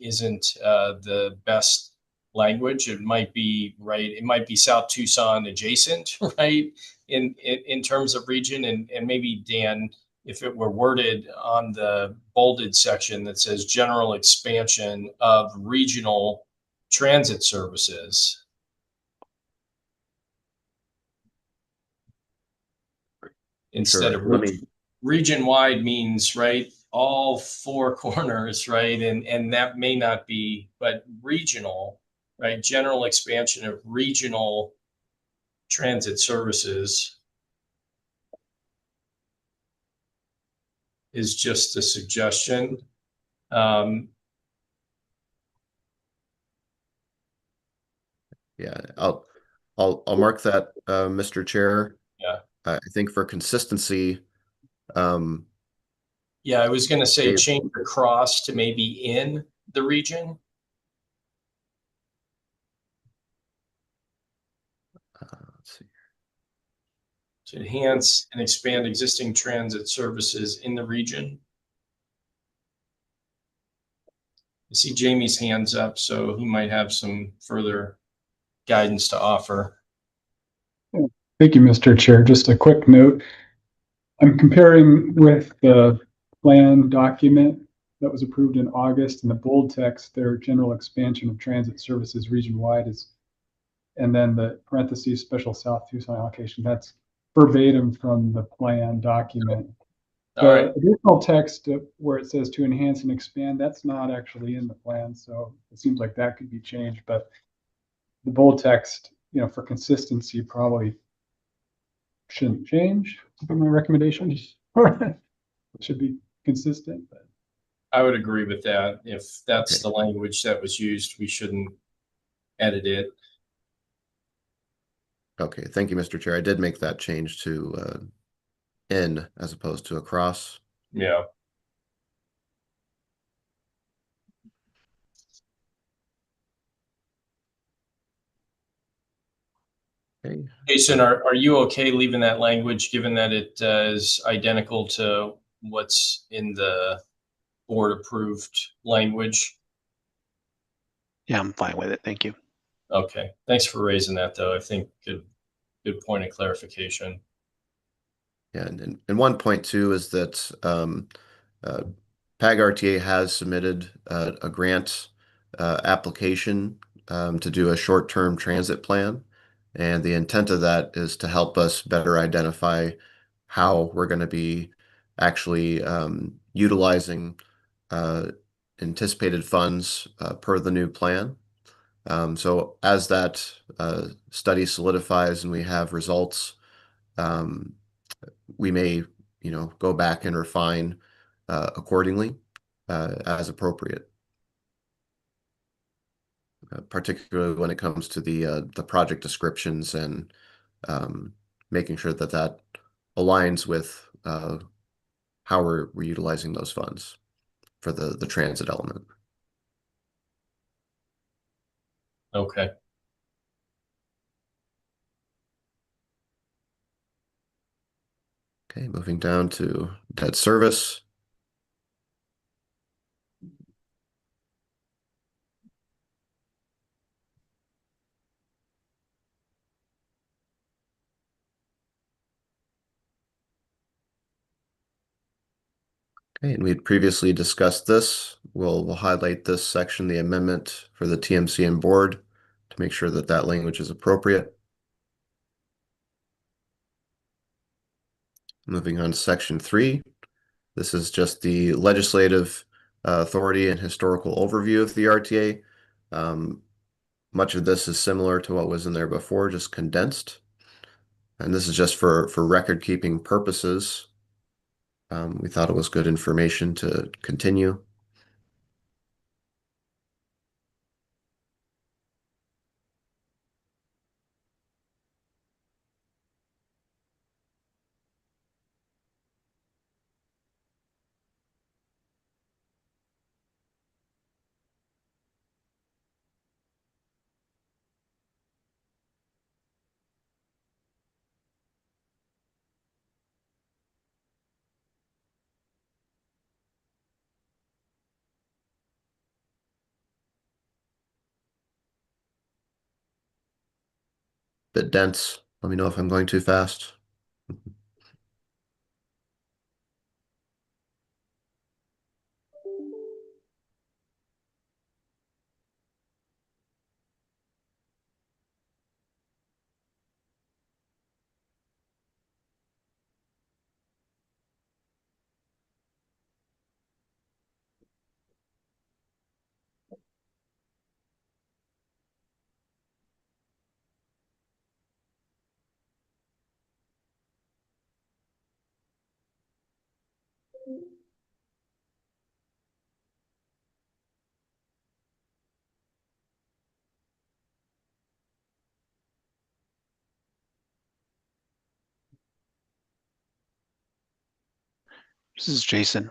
Speaker 1: isn't the best language. It might be, right, it might be South Tucson adjacent, right, in terms of region. And maybe, Dan, if it were worded on the bolded section that says general expansion of regional transit services. instead of region-wide means, right, all four corners, right? And that may not be, but regional, right? General expansion of regional transit services is just a suggestion.
Speaker 2: Yeah, I'll mark that, Mr. Chair.
Speaker 1: Yeah.
Speaker 2: I think for consistency,
Speaker 1: yeah, I was going to say change across to maybe in the region.
Speaker 2: Let's see.
Speaker 1: To enhance and expand existing transit services in the region. I see Jamie's hands up, so he might have some further guidance to offer.
Speaker 11: Thank you, Mr. Chair. Just a quick note. I'm comparing with the plan document that was approved in August. In the bold text, their general expansion of transit services region-wide is, and then the parentheses special South Tucson allocation, that's verbatim from the plan document. The additional text where it says to enhance and expand, that's not actually in the plan, so it seems like that could be changed. But the bold text, for consistency, probably shouldn't change. My recommendation it should be consistent. But
Speaker 1: I would agree with that. If that's the language that was used, we shouldn't edit it.
Speaker 2: Okay, thank you, Mr. Chair. I did make that change to in as opposed to across.
Speaker 1: Yeah.
Speaker 2: Okay.
Speaker 1: Jason, are you okay leaving that language, given that it is identical to what's in the board approved language?
Speaker 7: Yeah, I'm fine with it. Thank you.
Speaker 1: Okay, thanks for raising that, though. I think good point of clarification.
Speaker 2: Yeah, and one point too is that PAG RTA has submitted a grant application to do a short-term transit plan. And the intent of that is to help us better identify how we're going to be actually utilizing anticipated funds per the new plan. So as that study solidifies and we have results, we may, go back and refine accordingly as appropriate. Particularly when it comes to the project descriptions and making sure that that aligns with how we're utilizing those funds for the transit element.
Speaker 1: Okay.
Speaker 2: Okay, moving down to debt service. Okay, and we had previously discussed this. We'll highlight this section, the amendment for the TMC and board, to make sure that that language is appropriate. Moving on to section 3. This is just the legislative authority and historical overview of the RTA. Much of this is similar to what was in there before, just condensed. And this is just for record keeping purposes. We thought it was good information to continue. Bit dense. Let me know if I'm going too fast.
Speaker 7: This is Jason.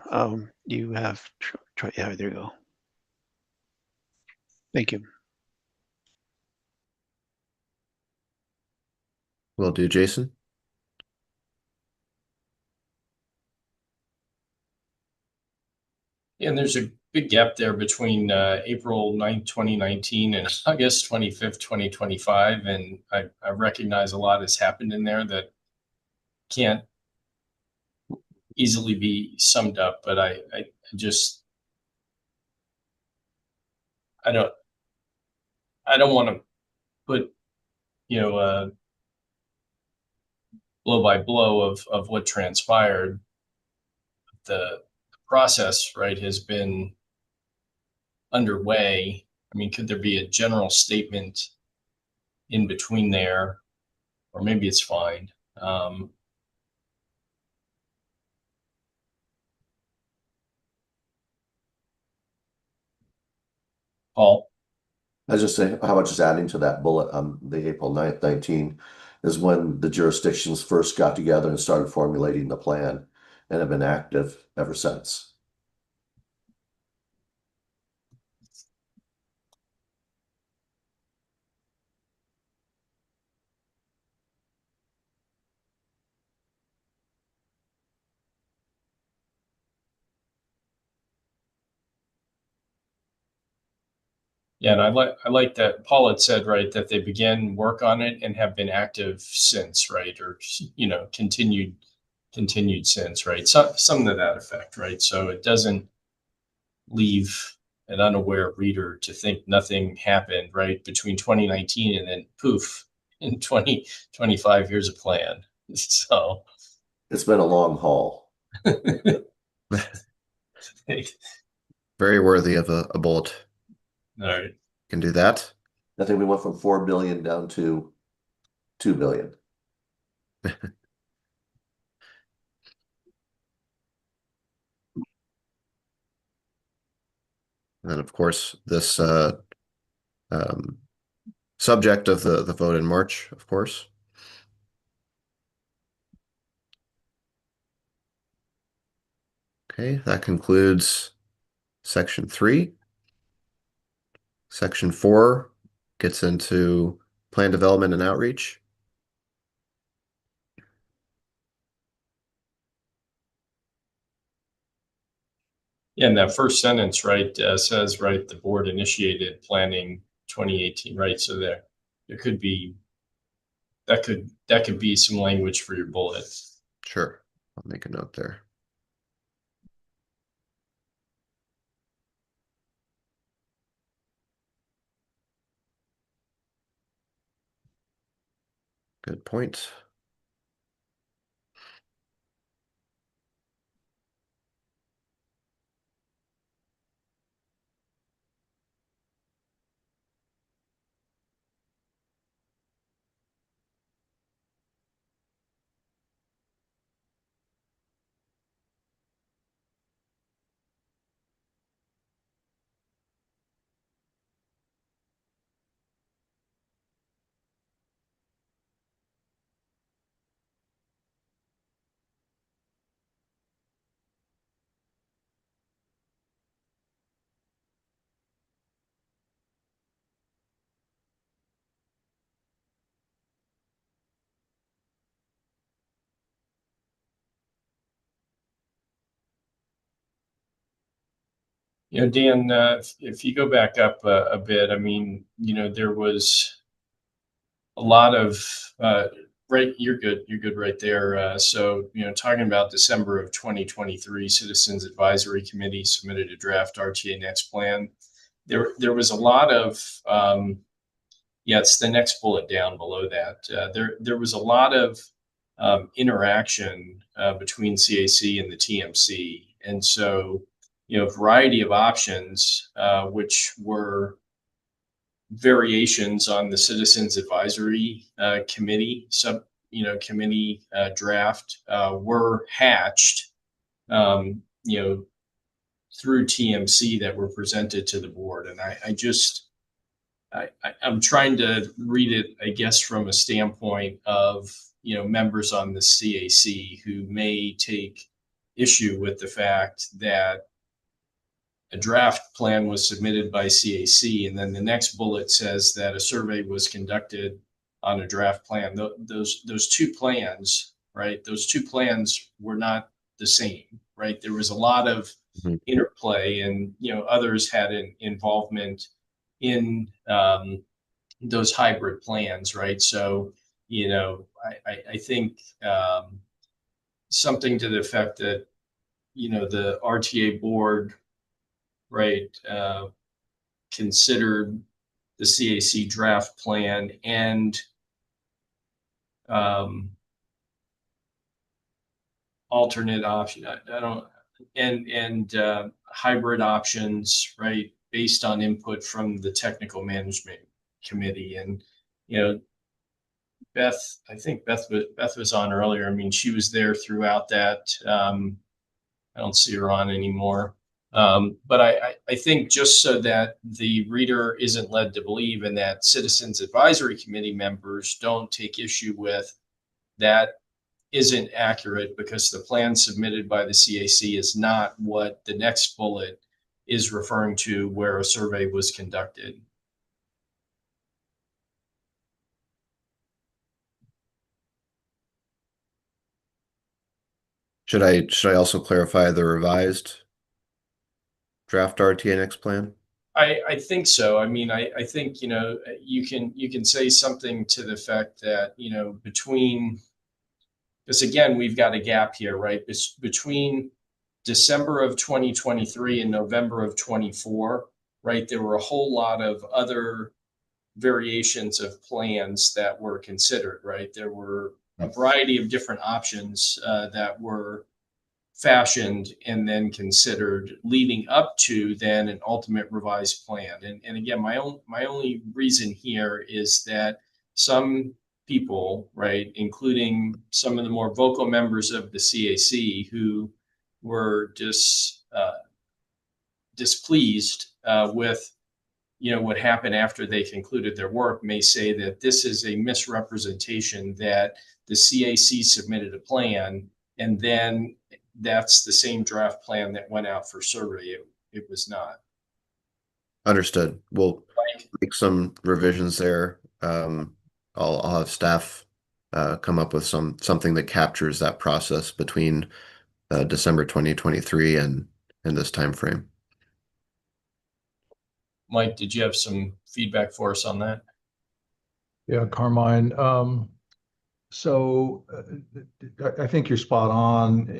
Speaker 7: You have, yeah, there you go. Thank you.
Speaker 2: Will do, Jason.
Speaker 1: And there's a big gap there between April 9th, 2019 and August 25th, 2025. And I recognize a lot has happened in there that can't easily be summed up, but I just, I don't want to put, blow by blow of what transpired. The process, right, has been underway. I mean, could there be a general statement in between there, or maybe it's fine. Paul?
Speaker 9: I was just saying, how about just adding to that bullet on the April 9th, 19 is when the jurisdictions first got together and started formulating the plan and have been active ever since.
Speaker 1: Yeah, and I like that Paul had said, right, that they began work on it and have been active since, right, or continued since, right, something to that effect, right. So it doesn't leave an unaware reader to think nothing happened, right, between 2019 and then poof, in 2025 here's a plan. So
Speaker 9: it's been a long haul.
Speaker 2: Very worthy of a bullet.
Speaker 1: All right.
Speaker 2: Can do that.
Speaker 9: I think we went from 4 billion down to 2 billion.
Speaker 2: And then, of course, this subject of the vote in March, of course. Okay, that concludes section 3. Section 4 gets into plan development and outreach.
Speaker 1: Yeah, and that first sentence, right, says, right, the board initiated planning 2018, right? So there could be, that could be some language for your bullet.
Speaker 2: Sure, I'll make a note there. Good point.
Speaker 1: Dan, if you go back up a bit, I mean, there was a lot of, right, you're good right there. So, talking about December of 2023, Citizens Advisory Committee submitted a draft RTA Next plan. There was a lot of, yeah, it's the next bullet down below that. There was a lot of interaction between CAC and the TMC. And so, a variety of options, which were variations on the Citizens Advisory Committee committee draft, were hatched, through TMC that were presented to the board. And I'm trying to read it, I guess, from a standpoint of, members on the CAC who may take issue with the fact that a draft plan was submitted by CAC, and then the next bullet says that a survey was conducted on a draft plan. Those two plans, right? Those two plans were not the same, right? There was a lot of interplay, and others had an involvement in those hybrid plans, right? So I think something to the effect that the RTA board, right, considered the CAC draft plan and alternate option. I don't and hybrid options, right, based on input from the technical management committee. And Beth, I think Beth was on earlier. I mean, she was there throughout that. I don't see her on anymore. But I think just so that the reader isn't led to believe, and that Citizens Advisory Committee members don't take issue with, that isn't accurate, because the plan submitted by the CAC is not what the next bullet is referring to, where a survey was conducted.
Speaker 2: Should I also clarify the revised draft RTNX plan?
Speaker 1: I think so. I mean, I think, you can say something to the effect that, between, because again, we've got a gap here, right? Between December of 2023 and November of 24, right? There were a whole lot of other variations of plans that were considered, right? There were a variety of different options that were fashioned and then considered, leading up to then an ultimate revised plan. And again, my only reason here is that some people, right, including some of the more vocal members of the CAC, who were displeased with what happened after they concluded their work, may say that this is a misrepresentation, that the CAC submitted a plan and then that's the same draft plan that went out for survey. It was not.
Speaker 2: Understood. We'll make some revisions there. I'll have staff come up with something that captures that process between December 2023 and this time frame.
Speaker 1: Mike, did you have some feedback for us on that?
Speaker 12: Yeah, Carmine. So I think you're spot on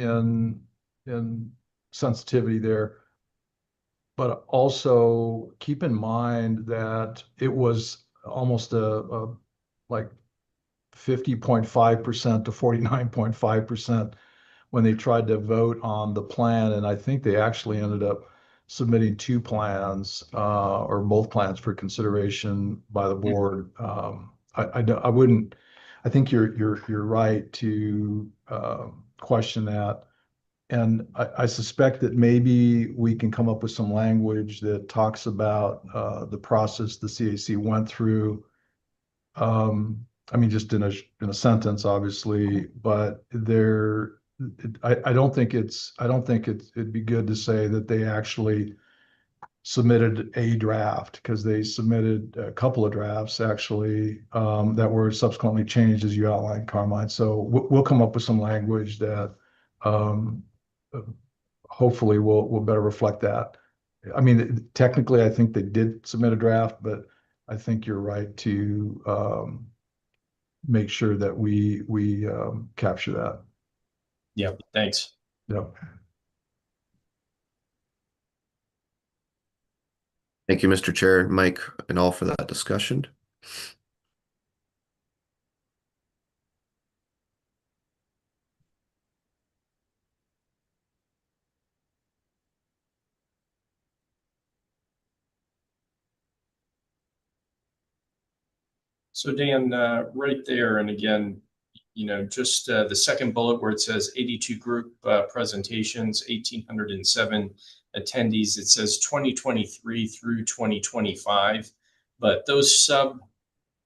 Speaker 12: in sensitivity there, but also keep in mind that it was almost a like 50.5% to 49.5% when they tried to vote on the plan, and I think they actually ended up submitting two plans or both plans for consideration by the board. I wouldn't. I think you're right to question that, and I suspect that maybe we can come up with some language that talks about the process the CAC went through. I mean, just in a sentence, obviously, but I don't think it'd be good to say that they actually submitted a draft, because they submitted a couple of drafts actually that were subsequently changed, as you outlined, Carmine. So we'll come up with some language that hopefully will better reflect that. I mean, technically, I think they did submit a draft, but I think you're right to make sure that we capture that.
Speaker 1: Yeah, thanks.
Speaker 12: Yeah.
Speaker 2: Thank you, Mr. Chair, Mike, and all for that discussion.
Speaker 1: So Dan, right there, and again, just the second bullet where it says 82 group presentations, 1,807 attendees, it says 2023 through 2025, but those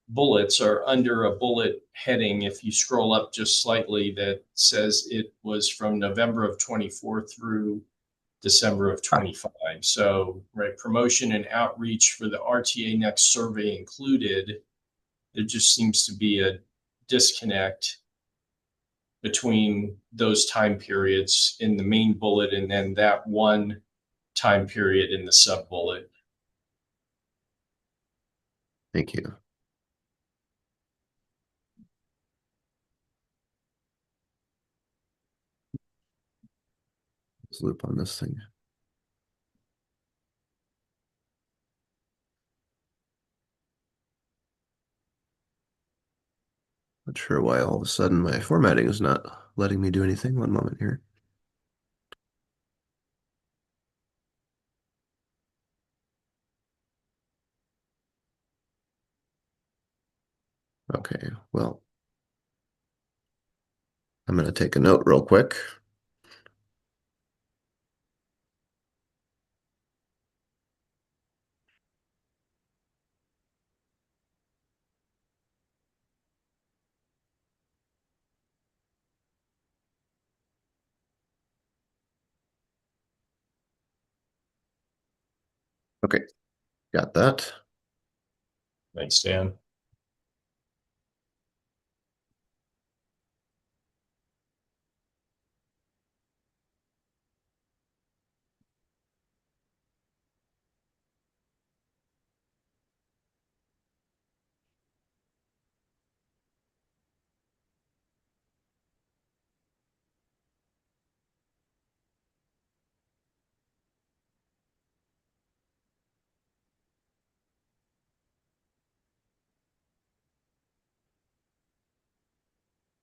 Speaker 1: bullets are under a bullet heading. If you scroll up just slightly, that says it was from November of 24 through December of 25. So, right, promotion and outreach for the RTA Next survey included. There just seems to be a disconnect between those time periods in the main bullet and then that one time period in the sub bullet.
Speaker 2: Thank you. Let's loop on this thing. Not sure why all of a sudden my formatting is not letting me do anything. One moment here. Okay, well, I'm going to take a note real quick. Okay, got that.
Speaker 1: Thanks, Dan.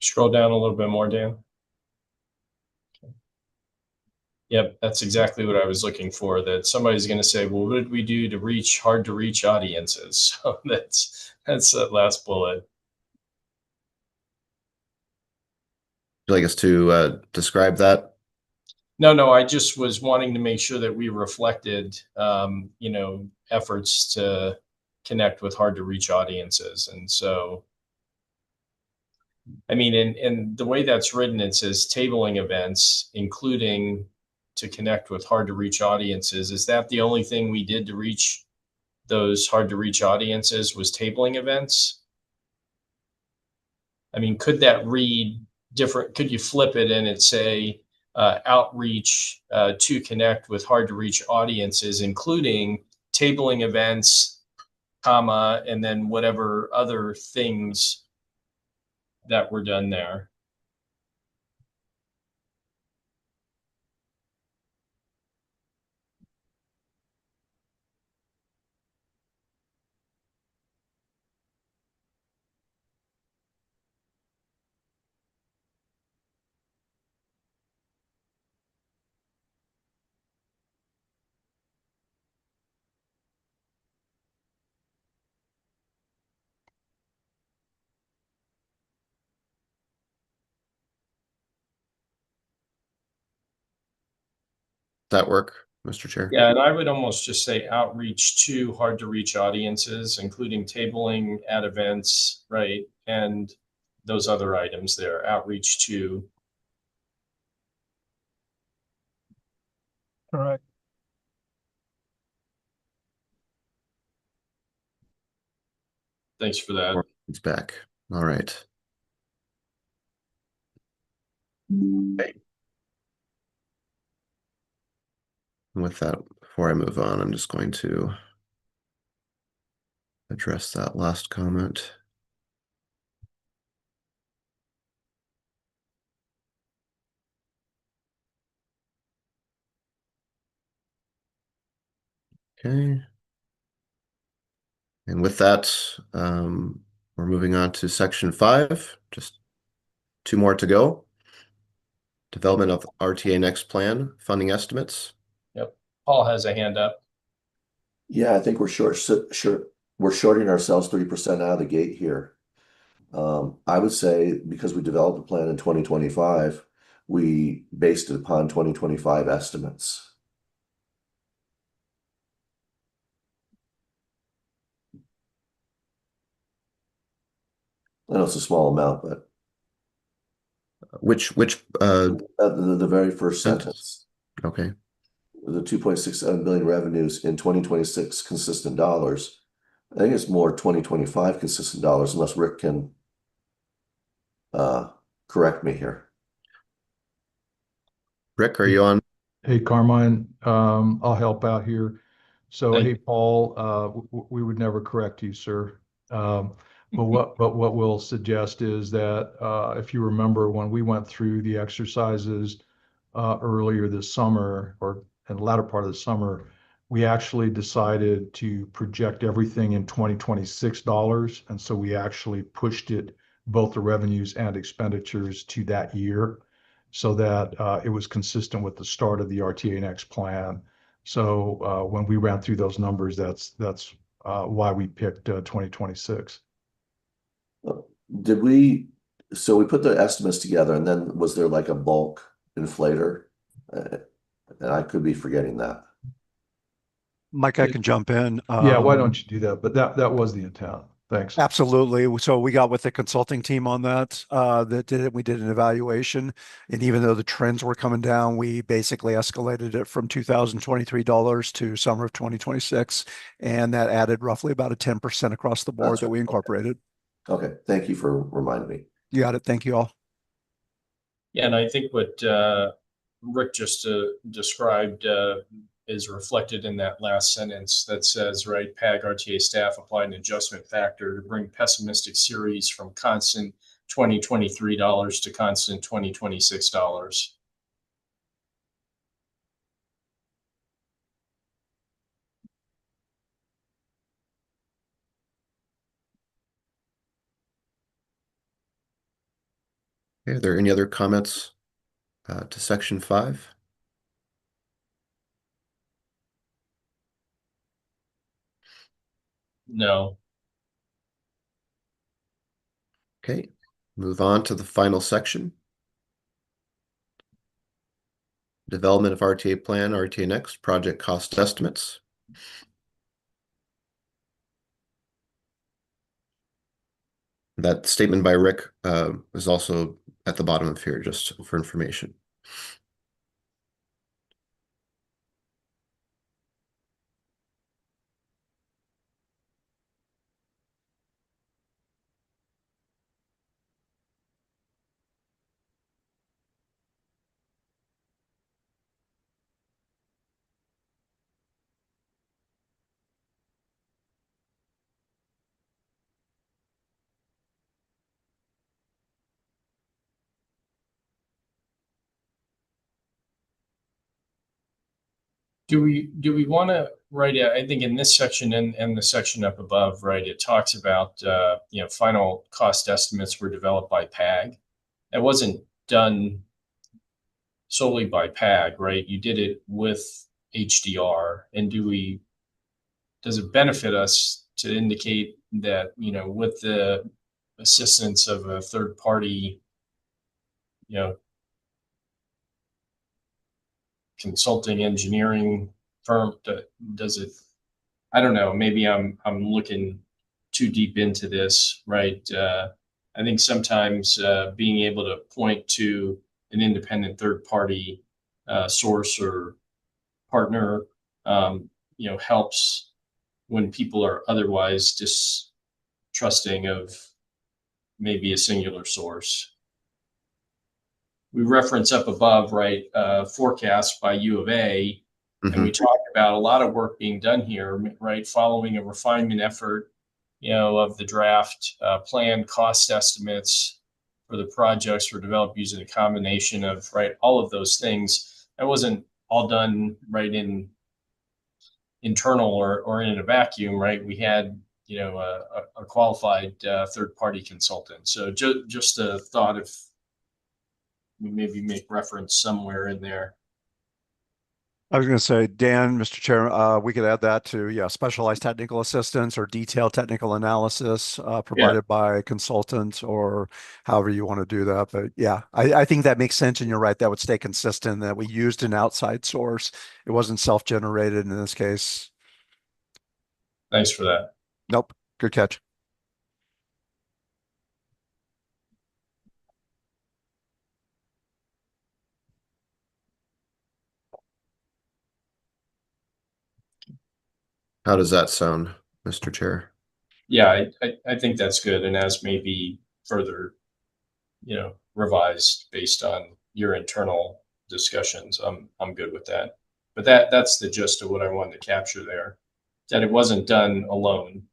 Speaker 1: Scroll down a little bit more, Dan. Yep, that's exactly what I was looking for. That somebody's going to say, well, what did we do to reach hard to reach audiences? So that's that last bullet.
Speaker 2: Would you like us to describe that?
Speaker 1: No, I just was wanting to make sure that we reflected, efforts to connect with hard to reach audiences. And so, I mean, and the way that's written, it says tabling events, including to connect with hard to reach audiences. Is that the only thing we did to reach those hard to reach audiences was tabling events? I mean, could that read different? Could you flip it and it say outreach to connect with hard to reach audiences, including tabling events, comma, and then whatever other things that were done there?
Speaker 2: Does that work, Mr. Chair?
Speaker 1: Yeah, and I would almost just say outreach to hard to reach audiences, including tabling at events, right? And those other items there, outreach to.
Speaker 6: Correct.
Speaker 1: Thanks for that.
Speaker 2: It's back. All right. Okay. With that, before I move on, I'm just going to address that last comment. Okay. And with that, we're moving on to section 5, just 2 more to go. Development of RTA Next plan, funding estimates.
Speaker 1: Yep. Paul has a hand up.
Speaker 9: Yeah, I think we're we're shorting ourselves 3% out of the gate here. I would say because we developed a plan in 2025, we based it upon 2025 estimates. I know it's a small amount, but
Speaker 2: Which
Speaker 9: the very first sentence,
Speaker 2: okay.
Speaker 9: the 2.67 billion revenues in 2026 consistent dollars. I think it's more 2025 consistent dollars, unless Rick can correct me here.
Speaker 2: Rick, are you on?
Speaker 12: Hey, Carmine, I'll help out here. So,
Speaker 1: Thank
Speaker 12: hey, Paul, we would never correct you, sir. But what we'll suggest is that if you remember when we went through the exercises earlier this summer or in the latter part of the summer, we actually decided to project everything in 2026 dollars. And so we actually pushed it, both the revenues and expenditures, to that year so that it was consistent with the start of the RTA Next plan. So when we ran through those numbers, that's why we picked 2026.
Speaker 9: Did we, so we put the estimates together and then was there like a bulk inflator? And I could be forgetting that.
Speaker 8: Mike, I can jump in.
Speaker 12: Yeah, why don't you do that? But that was the intent. Thanks.
Speaker 8: Absolutely. So we got with the consulting team on that, that did it. We did an evaluation. And even though the trends were coming down, we basically escalated it from $2023 to summer of 2026. And that added roughly about a 10% across the board that we incorporated.
Speaker 9: Okay. Thank you for reminding me.
Speaker 8: You got it. Thank you all.
Speaker 1: Yeah, and I think what Rick just described is reflected in that last sentence that says, right, PAG RTA staff applied an adjustment factor to bring pessimistic series from constant 2023 dollars to constant 2026 dollars.
Speaker 2: Okay, are there any other comments to section 5?
Speaker 1: No.
Speaker 2: Okay, move on to the final section. Development of RTA plan, RTA Next, project cost estimates. That statement by Rick is also at the bottom of here, just for information.
Speaker 1: Do we want to write it? I think in this section and the section up above, right, it talks about final cost estimates were developed by PAG. That wasn't done solely by PAG, right? You did it with HDR. And does it benefit us to indicate that, with the assistance of a third party, consulting engineering firm, does it, I don't know, maybe I'm looking too deep into this, right? I think sometimes being able to point to an independent third party source or partner, helps when people are otherwise distrusting of maybe a singular source. We reference up above, right, forecast by U of A, and we talk about a lot of work being done here, right, following a refinement effort, of the draft plan cost estimates for the projects were developed using a combination of, right, all of those things. That wasn't all done, right, in internal or in a vacuum, right? We had, a qualified third party consultant. So just a thought if we maybe make reference somewhere in there.
Speaker 8: I was going to say, Dan, Mr. Chair, we could add that to, specialized technical assistance or detailed technical analysis provided by consultants or however you want to do that. But yeah, I think that makes sense. And you're right, that would stay consistent, that we used an outside source. It wasn't self-generated in this case.
Speaker 1: Thanks for that.
Speaker 8: Nope. Good catch.
Speaker 2: How does that sound, Mr. Chair?
Speaker 1: Yeah, I think that's good. And as may be further, revised based on your internal discussions, I'm good with that. But that's the gist of what I wanted to capture there, that it wasn't done alone.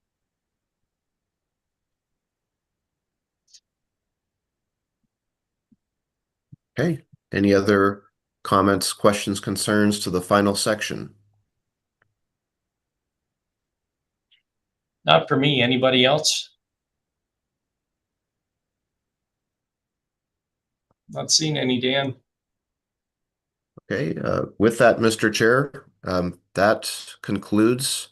Speaker 2: Okay. Any other comments, questions, concerns to the final section?
Speaker 1: Not for me. Anybody else? Not seeing any, Dan.
Speaker 2: Okay. With that, Mr. Chair, that concludes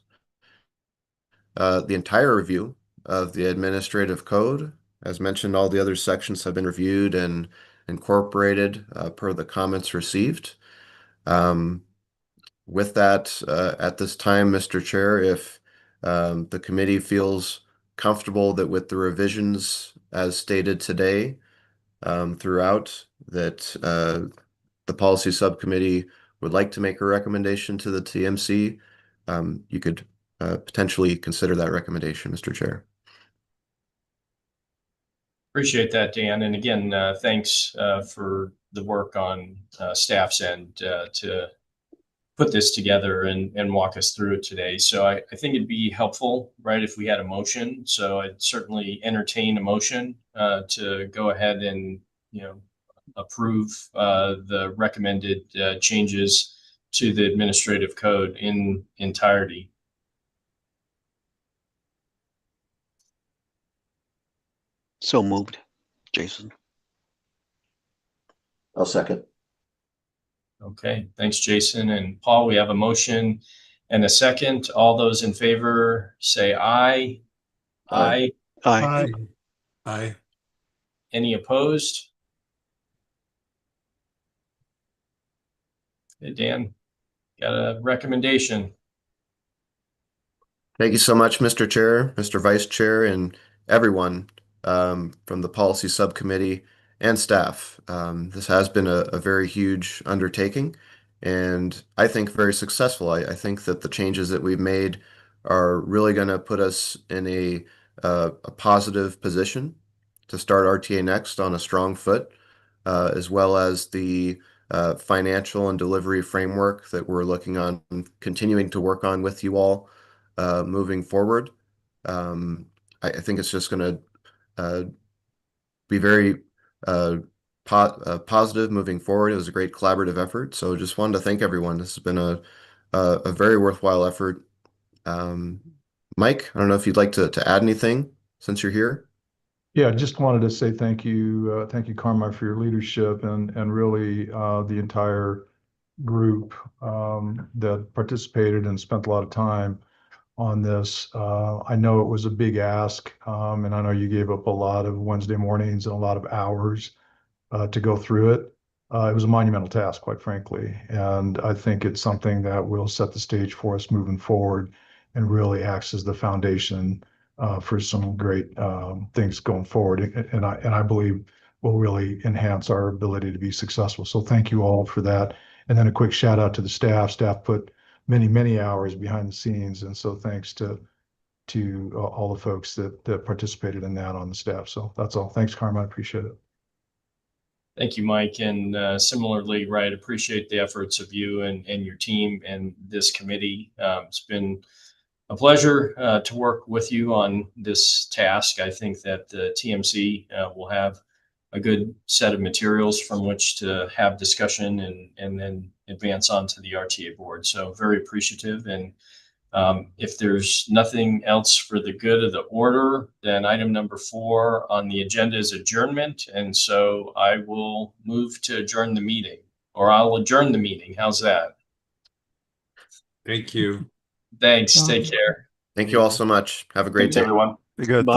Speaker 2: the entire review of the administrative code. As mentioned, all the other sections have been reviewed and incorporated per the comments received. With that, at this time, Mr. Chair, if the committee feels comfortable that with the revisions as stated today throughout, that the policy subcommittee would like to make a recommendation to the TMC, you could potentially consider that recommendation, Mr. Chair.
Speaker 1: Appreciate that, Dan. And again, thanks for the work on staff's end to put this together and walk us through it today. So I think it'd be helpful, right, if we had a motion. So I'd certainly entertain a motion to go ahead and, approve the recommended changes to the administrative code in entirety.
Speaker 7: So moved, Jason.
Speaker 9: I'll second.
Speaker 1: Okay, thanks, Jason. And Paul, we have a motion and a second. All those in favor say aye. Aye.
Speaker 7: Aye.
Speaker 5: Aye.
Speaker 1: Any opposed? Hey, Dan, got a recommendation.
Speaker 2: Thank you so much, Mr. Chair, Mr. Vice Chair, and everyone from the policy subcommittee and staff. This has been a very huge undertaking, and I think very successful. I think that the changes that we've made are really going to put us in a positive position to start RTA Next on a strong foot, as well as the financial and delivery framework that we're looking on continuing to work on with you all moving forward. I think it's just going to be very positive moving forward. It was a great collaborative effort. So just wanted to thank everyone. This has been a very worthwhile effort. Mike, I don't know if you'd like to add anything since you're here.
Speaker 12: Yeah, just wanted to say thank you, Carmine, for your leadership and really the entire group that participated and spent a lot of time on this. I know it was a big ask, and I know you gave up a lot of Wednesday mornings and a lot of hours to go through it. It was a monumental task, quite frankly, and I think it's something that will set the stage for us moving forward and really acts as the foundation for some great things going forward. And I believe will really enhance our ability to be successful. So thank you all for that. And then a quick shout out to the staff. Staff put many hours behind the scenes, and so thanks to all the folks that participated in that on the staff. So that's all. Thanks, Carmine. I appreciate it.
Speaker 1: Thank you, Mike. And similarly, right, appreciate the efforts of you and your team and this committee. It's been a pleasure to work with you on this task. I think that the TMC will have a good set of materials from which to have discussion and then advance on to the RTA board. So very appreciative. And if there's nothing else for the good of the order, then item number 4 on the agenda is adjournment. And so I will move to adjourn the meeting, or I'll adjourn the meeting. How's that?
Speaker 5: Thank you.
Speaker 1: Thanks. Take care.
Speaker 2: Thank you all so much. Have a great
Speaker 1: Thanks,
Speaker 2: day.
Speaker 1: everyone.
Speaker 8: Be good.
Speaker 7: Bye.